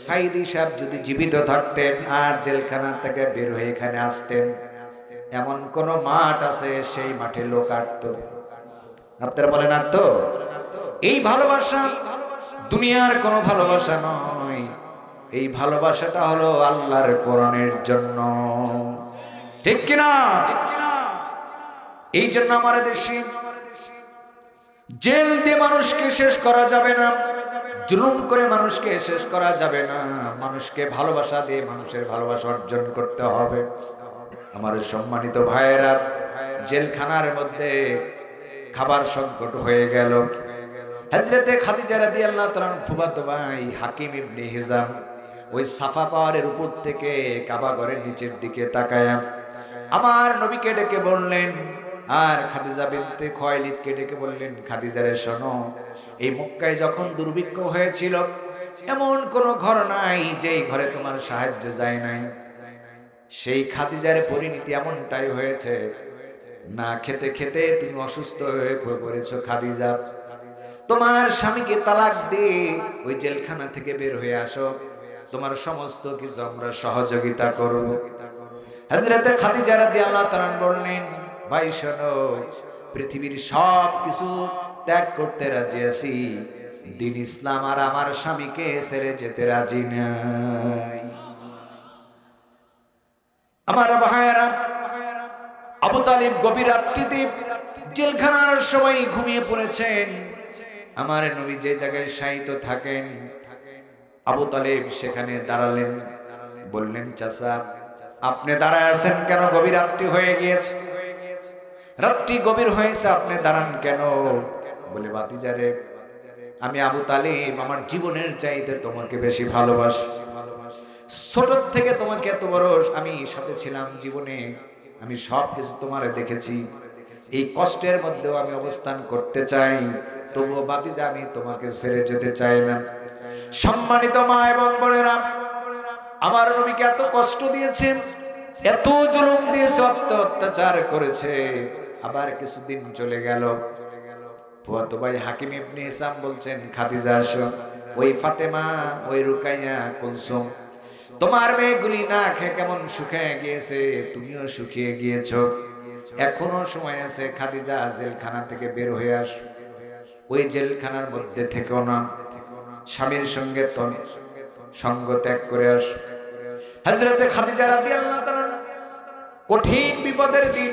সাইদি সাহেব যদি জীবিত থাকতেন আর জেলখানা থেকে বের হয়ে এখানে আসতেন, এমন কোন মাঠ আছে সেই মাঠে লোক আটতো? আপনারা বলেন আটতো? এই ভালোবাসা দুনিয়ার কোনো ভালোবাসা নয়, এই ভালোবাসাটা হলো আল্লাহর কোরআনের জন্য। ঠিক কিনা? এই জন্য আমাদের দেশে জেল দিয়ে মানুষকে শেষ করা যাবে না, জুলুম করে মানুষকে শেষ করা যাবে না, মানুষকে ভালোবাসা দিয়ে মানুষের ভালোবাসা অর্জন করতে হবে। আমার সম্মানিত ভাইয়েরা, জেলখানার মধ্যে খাবার সংকট হয়ে গেল। হযরতে খাদিজা রাদিয়াল্লাহু তাআলা ফুফাতো ভাই হাকিম ইবনে হিজাম ওই সাফা পাহাড়ের উপর থেকে কাবা ঘরের নিচের দিকে তাকায়া আমার নবীকে ডেকে বললেন, আর খাদিজা বিনতে খুয়াইলিদকে ডেকে বললেন, খাদিজা রে শোনো, এই মক্কায় যখন দুর্ভিক্ষ হয়েছিল এমন কোন ঘর নাই যেই ঘরে তোমার সাহায্য যায় নাই। সেই খাদিজার পরিণতি এমনটাই হয়েছে, না খেতে খেতে তুমি অসুস্থ হয়ে পড়েছো খাদিজা। তোমার স্বামীকে তালাক দিয়ে ওই জেলখানা থেকে বের হয়ে আসো, তোমার সমস্ত কিছু আমরা সহযোগিতা করব। হযরতে খাদিজা রাদিয়াল্লাহু তাআলা বললেন, ভাই শোনো, পৃথিবীর সব কিছু ত্যাগ করতে রাজি আছি, দ্বীন ইসলাম আর আমার স্বামীকে ছেড়ে যেতে রাজি নাই। আমার ভাইয়েরা, আবু তালিব গভীর রাত্রিতে জেলখানার সবাই ঘুমিয়ে পড়েছেন। আমার নবী যে জায়গায় শায়িত থাকেন, আবু তালিব সেখানে দাঁড়ালেন, বললেন, চাচা আপনি দাঁড়ায় আছেন কেন? গভীর রাত্রি হয়ে গিয়েছে, রাত্রি গভীর হয়েছে, আপনি দাঁড়ান কেন? বলে, ভাতিজারে, আমি আবু তালিব আমার জীবনের চাইতে তোমাকে বেশি ভালোবাসি। ছোট থেকে তোমাকে এত বড় আমি সাথে ছিলাম জীবনে, আমি সব কিছু তোমারে দেখেছি। এই কষ্টের মধ্যেও আমি অবস্থান করতে চাই, তবুও ভাতিজা আমি তোমাকে ছেড়ে যেতে চাই না। সম্মানিত মা এবং বোনেরা, আমার নবীকে এত কষ্ট দিয়েছে, এত জুলুম দিয়েছে, অত্যাচার করেছে। আবার কিছুদিন চলে গেল, ফুয়াতো ভাই হাকিম ইবনে হিসাম বলছেন, খাদিজা আসো, ওই ফাতেমা, ওই রুকাইয়া, কুলসুম, তোমার মেয়েগুলি না খেয়ে কেমন শুকিয়ে গিয়েছে, তুমিও শুকিয়ে গিয়েছো, এখনো সময় আছে, খাদিজা জেলখানা থেকে বের হয়ে আসো, ওই জেলখানার মধ্যে থেকেও না, স্বামীর সঙ্গে সঙ্গ ত্যাগ করে আসো। হযরতে খাদিজা রাদিয়াল্লাহু তাআলা কঠিন বিপদের দিন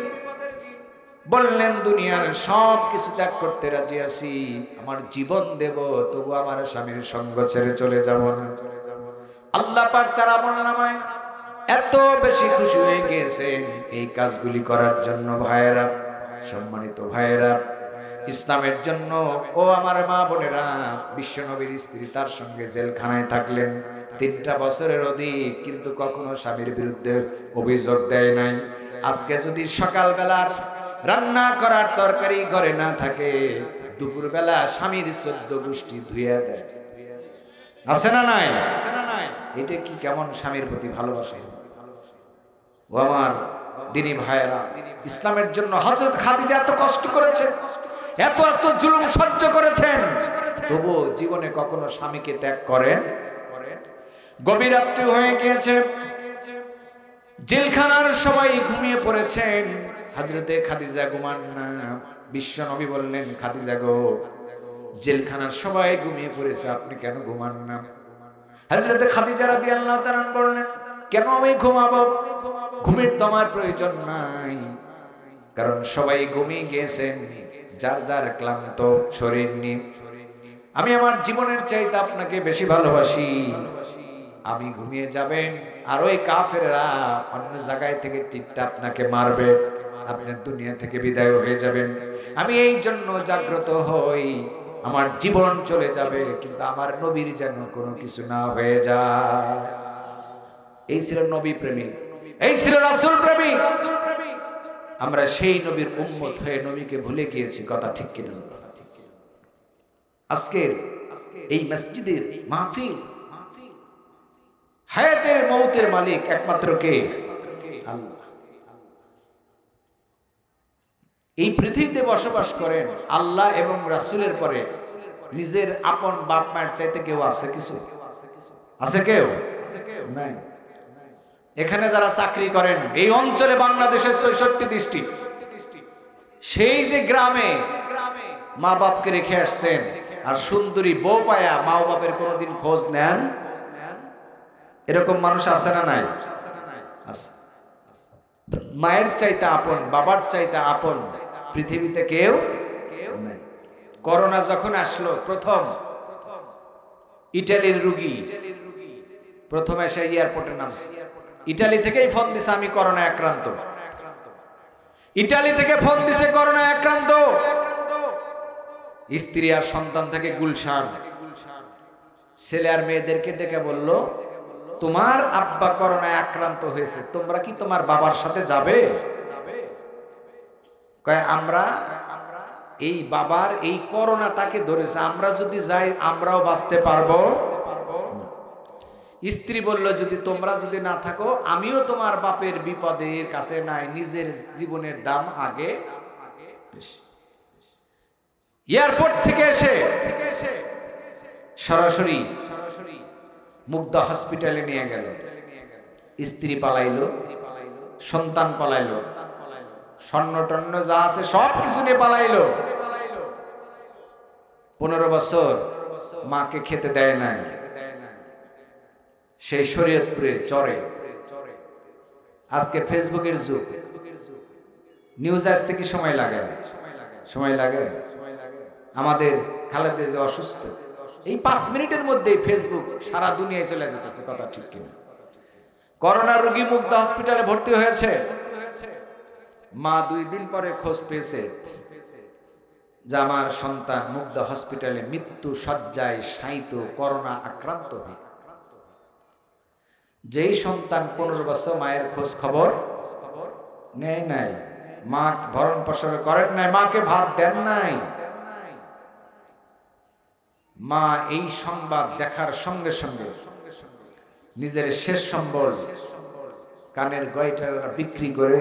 বললেন, দুনিয়ার সব কিছু ত্যাগ করতে রাজি আছি, আমার জীবন দেব, তবু আমার স্বামীর সঙ্গ ছেড়ে চলে যাব না। আল্লাহ পাক তার আমলনামায় এত বেশি খুশি হয়ে গিয়েছেন এই কাজগুলি করার জন্য। ভাইয়েরা, সম্মানিত ভাইয়েরা, ইসলামের জন্য ও আমার মা বোনেরা, বিশ্বনবীর স্ত্রী তার সঙ্গে জেলখানায় থাকলেন 3টা বছরের অধিক, কিন্তু কখনো স্বামীর বিরুদ্ধে অভিযোগ দেয় নাই। আজকে যদি সকালবেলার রান্না করার তরকারি ঘরে না থাকে, দুপুরবেলা স্বামীর 14 গোষ্ঠী ধুইয়া দেয়, আছে না নাই? এটা কি কেমন স্বামীর প্রতি ভালোবাসা? ও আমার দিনী ভাইয়েরা, ইসলামের জন্য হযরত খাদিজা এত কষ্ট করেছে, এত এত জুলুম সহ্য করেছেন, তবু জীবনে কখনো স্বামীকে ত্যাগ করেন? গভীর রাত্রি হয়ে গিয়েছে, জেলখানার সবাই ঘুমিয়ে পড়েছেন, হযরতে খাদিজা ঘুমান না। বিশ্ব নবী বললেন, খাদিজা গো, জেলখানার সবাই ঘুমিয়ে পড়েছে, আপনি কেন ঘুমান না? হযরতে খাদিজা রাদিয়াল্লাহু তাআলা বললেন, কেন আমি ঘুমাবো? ঘুমের তো আমার প্রয়োজন নাই, কারণ সবাই ঘুমিয়ে গিয়েছেন, যার যার ক্লান্ত শরীর নিয়ে। আমি আমার জীবনের চাইতে আপনাকে বেশি ভালোবাসি, আমি ঘুমিয়ে যাবেন, আর ওই কাফেররা অন্য জায়গায় থেকে টিকটা আপনাকে মারবে, আপনি দুনিয়া থেকে বিদায় হয়ে যাবেন। আমি এই জন্য জাগ্রত হই, আমার জীবন চলে যাবে, কিন্তু আমার নবীর যেন কোনো কিছু না হয়ে যায়। এই ছিল নবী প্রেমিক, এই ছিল রাসূল প্রেমিক। আমরা সেই নবীর উম্মত হয়ে নবীকে ভুলে গিয়েছি, কথা ঠিক কিনা? আজকের এই মসজিদের মাহফিল, হায়াতের মৌতের মালিক একমাত্র কে? আল্লাহ। এই পৃথিবীতে বসবাস করেন আল্লাহ এবং রাসূলের পরে নিজের আপন বাপ মায়ের চাইতে কেউ আছে? কিছু আছে? কেউ নাই। এখানে যারা চাকরি করেন এই অঞ্চলে, বাংলাদেশের ৬৬ ডিস্ট্রিক্ট, সেই যে গ্রামে মা বাপকে রেখে আসছেন, আর সুন্দরী বউ পায়া মা বাপের কোনোদিন খোঁজ নেন? এরকম মানুষ আছে না নাই? আছে। মায়ের চাইতে আপন, বাবার চাইতে আপন পৃথিবীতে কেউ নাই। করোনা যখন আসলো প্রথম, ইটালির রোগী প্রথম এসে এয়ারপোর্টে নামছে। ইটালি থেকেই ফোন দিছে আমি করোনায় আক্রান্ত। ইটালি থেকে ফোন দিছে করোনায় আক্রান্ত। স্ত্রী আর সন্তান থেকে গুলশান, ছেলে আর মেয়েদেরকে ডেকে বলল, তোমার আব্বা করোনায় আক্রান্ত হয়েছে, তোমরা কি তোমার বাবার সাথে যাবে? কয় আমরা, এই বাবার এই করোনা তাকে ধরেছে, আমরা যদি যাই আমরাও বাঁচতে পারবো। স্ত্রী বলল, যদি তোমরা যদি না থাকো আমিও তোমার বাপের বিপদের কাছে নাই, নিজের জীবনের দাম আগে। এয়ারপোর্ট থেকে এসে সরাসরি মুগ্ধা হসপিটালে নিয়ে গেল। স্ত্রী পালাইলো, সন্তান পালাইলো, স্বর্ণ টন্ন যা আছে সব কিছু নিয়ে পালাইলো। 15 বছর মাকে খেতে দেয় নাই, সেই শরীয়তপুরে চরে। আজকে ফেসবুকের যুগ, নিউজ আসতে কি সময় লাগে? সময় লাগে। আমাদের খালেদা যে অসুস্থ, এই 5 মিনিটের মধ্যেই ফেসবুক সারা দুনিয়ায় চলে যেতেছে, কথা ঠিক কিনা? করোনা রোগী মুগ্ধা হসপিটালে ভর্তি হয়েছে, মা 2 দিন পরে খোঁজ পেয়েছে যে আমার সন্তান মুগ্ধা হসপিটালে মৃত্যু শয্যায় শায়িত, করোনা আক্রান্ত হয়ে। যেই সন্তান 15 বছর মায়ের খোঁজ খবর নেয় নাই, মা ভরণ পোষণ করেন নাই, মাকে ভাত দেন নাই, মা এই সংবাদ দেখার সঙ্গে সঙ্গে নিজের শেষ সম্বল কানের গয়টা বিক্রি করে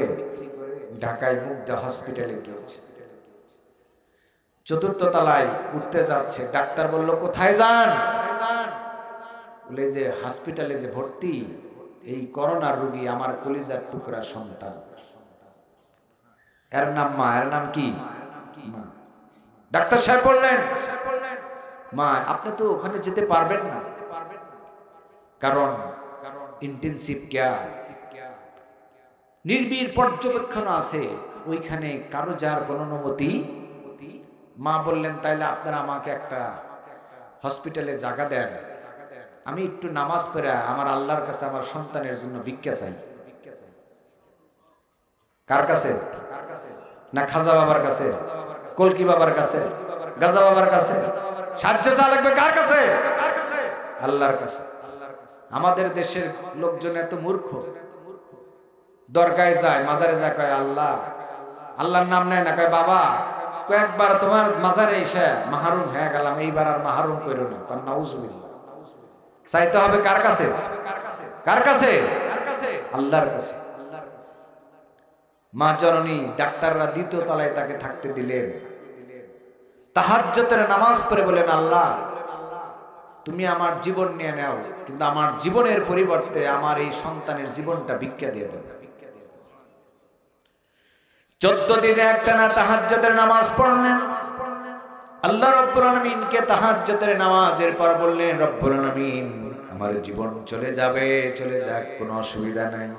ঢাকায় মুগ্ধা হসপিটালে গিয়েছে। 4র্থ তলায় উঠতে যাচ্ছে, ডাক্তার বলল, কোথায় যান? বলে যে হসপিটালে যে ভর্তি এই করোনার রোগী আমার কলিজার টুকরা সন্তান, এর নাম মা। এর নাম কি? ডাক্তার সাহেব বললেন, মা আপনি তো ওখানে যেতে পারবেন না, কারণ ইন্টেনসিভ কেয়ার, নির্বিড় পর্যবেক্ষণ আছে, ওইখানে কারো যার কোনো অনুমতি। মা বললেন, তাইলে আপনারা আমাকে একটা হসপিটালে জায়গা দেন, আমি একটু নামাজ পড়ে আমার আল্লাহর কাছে আমার সন্তানের জন্য ভিক্ষা চাই। কার কাছে? না খাজা বাবার কাছে, কলকি বাবার কাছে, গাজা বাবার কাছে? সাহায্য চা লাগবে কার কাছে? আল্লাহর কাছে। আমাদের দেশের লোকজন এত মূর্খ, দরগায় যায়, মাজারে যায়, কয় আল্লাহ, আল্লাহর নাম নেয় না, কয় বাবা কয়েকবার তোমার মাজারে এসে মাহরুম হয়ে গেলাম, এইবার আর মাহরুম করো না। নাউজুবিল্লাহ। চাইতে হবে কার কাছে? কার কাছে? আল্লাহর কাছে। মা জননী, ডাক্তাররা 2য় তলায় তাকে থাকতে দিলেন। তাহাজ্জুদের নামাজ পড়ে বলেন, আল্লাহ তুমি আমার জীবন নিয়ে নাও, কিন্তু আমার জীবনের পরিবর্তে আমার এই সন্তানের জীবনটা ভিক্ষা দিয়ে দেবে। 14 দিনে একটানা তাহাজ্জুদের নামাজ পড়লেন। আল্লাহ রাব্বুল আলামিনকে তাহাজ্জুদের নামাজের পর বললেন, রব্বুল আলামিন আমার জীবন চলে যাবে, চলে যাক, কোনো অসুবিধা নাই,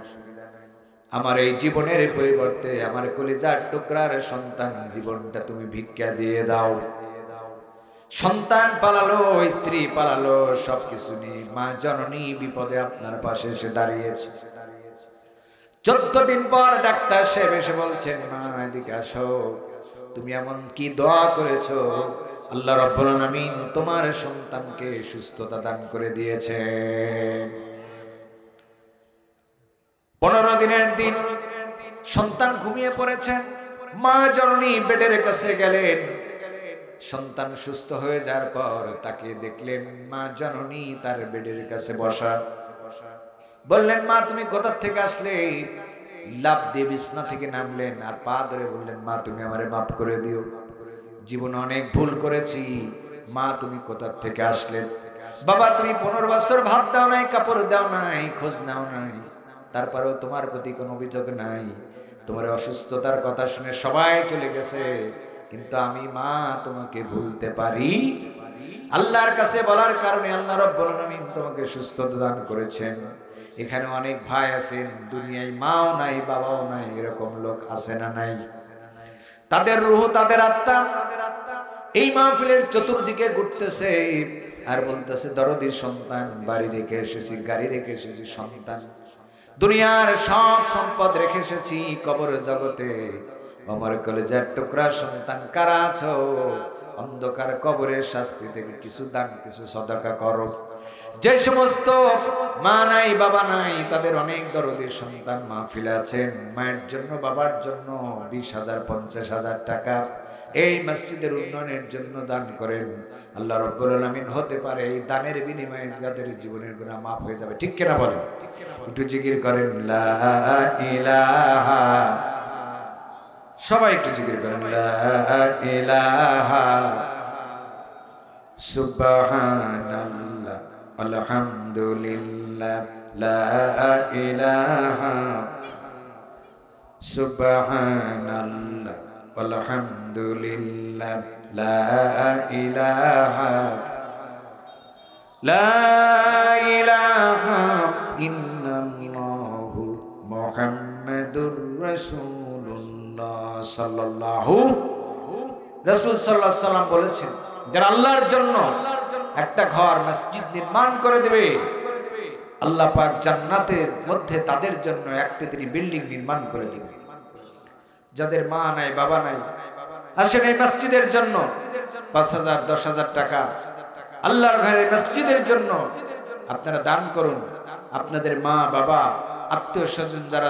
আমার এই জীবনের পরিবর্তে আমার কলিজার টুকরার সন্তান জীবনটা তুমি ভিক্ষা দিয়ে দাও। সন্তান পালালো, স্ত্রী পালালো, সবকিছু নিয়ে মা জননী বিপদে আপনার পাশে এসে দাঁড়িয়েছে। 14 দিন পর ডাক্তার সাহেব এসে বলছেন, মা এদিকে আসো, তুমি এমন কি দোয়া করেছো, আল্লাহ রাব্বুল আলামিন তোমার সন্তানকে সুস্থতা দান করে দিয়েছে। 15 দিনের দিন সন্তান ঘুমিয়ে পড়েছেন, মা জননী বেডের কাছে গেলেন। সন্তান সুস্থ হয়ে যাওয়ার পর তাকে দেখলেন মা জননী তার বেডের কাছে বসা। বললেন, মা তুমি কোথা থেকে আসলে? লাফ দিয়ে বিছনা থেকে নামলেন আর পা ধরে বললেন, মা তুমি আমারে মাফ করে দিও, জীবনে অনেক ভুল করেছি, মা তুমি কোথা থেকে আসলে? বাবা তুমি 15 বছর ভাত দাও নাই, কাপড় দাও নাই, খোঁজ নাও নাই, তারপরেও তোমার প্রতি কোনো অভিযোগ নাই, তোমার অসুস্থতার কথা শুনে সবাই চলে গেছে, কিন্তু আমি মা তোমাকে ভুলতে পারি। আল্লাহর কাছে বলার কারণে আল্লাহ রাব্বুল আলামিন তোমাকে সুস্থতা দান করেছেন। এখানে অনেক ভাই আছেন, দুনিয়ায় মাও নাই, বাবাও নাই, এরকম লোক আছে না নাই? তাদের রূহ, তাদের আত্মা এই মাহফিলের চতুর্দিকে ঘুরতেছে আর বলতেছে দরদির সন্তান, বাড়ি রেখে এসেছি, গাড়ি রেখে এসেছি, সন্তান, দুনিয়ার সব সম্পদ রেখে এসেছি, কবর জগতে আমার কলেজার টুকরা সন্তান কারা আছো, অন্ধকার কবরের শাস্তি থেকে কিছু দান, কিছু সদকা করো। যে সমস্ত মা নাই বাবা নাই তাদের অনেক দরদির সন্তান মাহফিলে আছেন, মায়ের জন্য বাবার জন্য 20,000 50,000 টাকা এই মসজিদের উন্নয়নের জন্য দান করেন। আল্লাহ রাব্বুল আলামিন হতে পারে এই দানের বিনিময়ে যাদের জীবনের গুনাহ মাফ হয়ে যাবে। ঠিক কিনা বলেন? একটু জিকির করেন লা ইলাহা, সবাই একটু জিকির করেন লা ইলাহা সুবহানাল্লাহ আলহামদুলিল্লাহ লা ইলাহা সুবহানাল্লাহ আলহামদুলিল্লাহ লা ইলাহা ইল্লাল্লাহু মুহাম্মাদুর রাসূলুল্লাহ সাল্লাল্লাহু, রাসূল সাল্লাল্লাহু আলাইহি সাল্লাম বলেছেন যারা আল্লাহর জন্য একটা ঘর মসজিদ নির্মাণ করে দেবে, আল্লাহ পাক জান্নাতের মধ্যে তাদের জন্য একটা তিনি বিল্ডিং নির্মাণ করে দিবে। যাদের মা নাই বাবা নাই আসেন এই মসজিদের জন্য 5,000 10,000 টাকা আল্লাহর ঘরে মসজিদের জন্য আপনারা দান করুন। আপনাদের মা বাবা আত্মীয় স্বজন যারা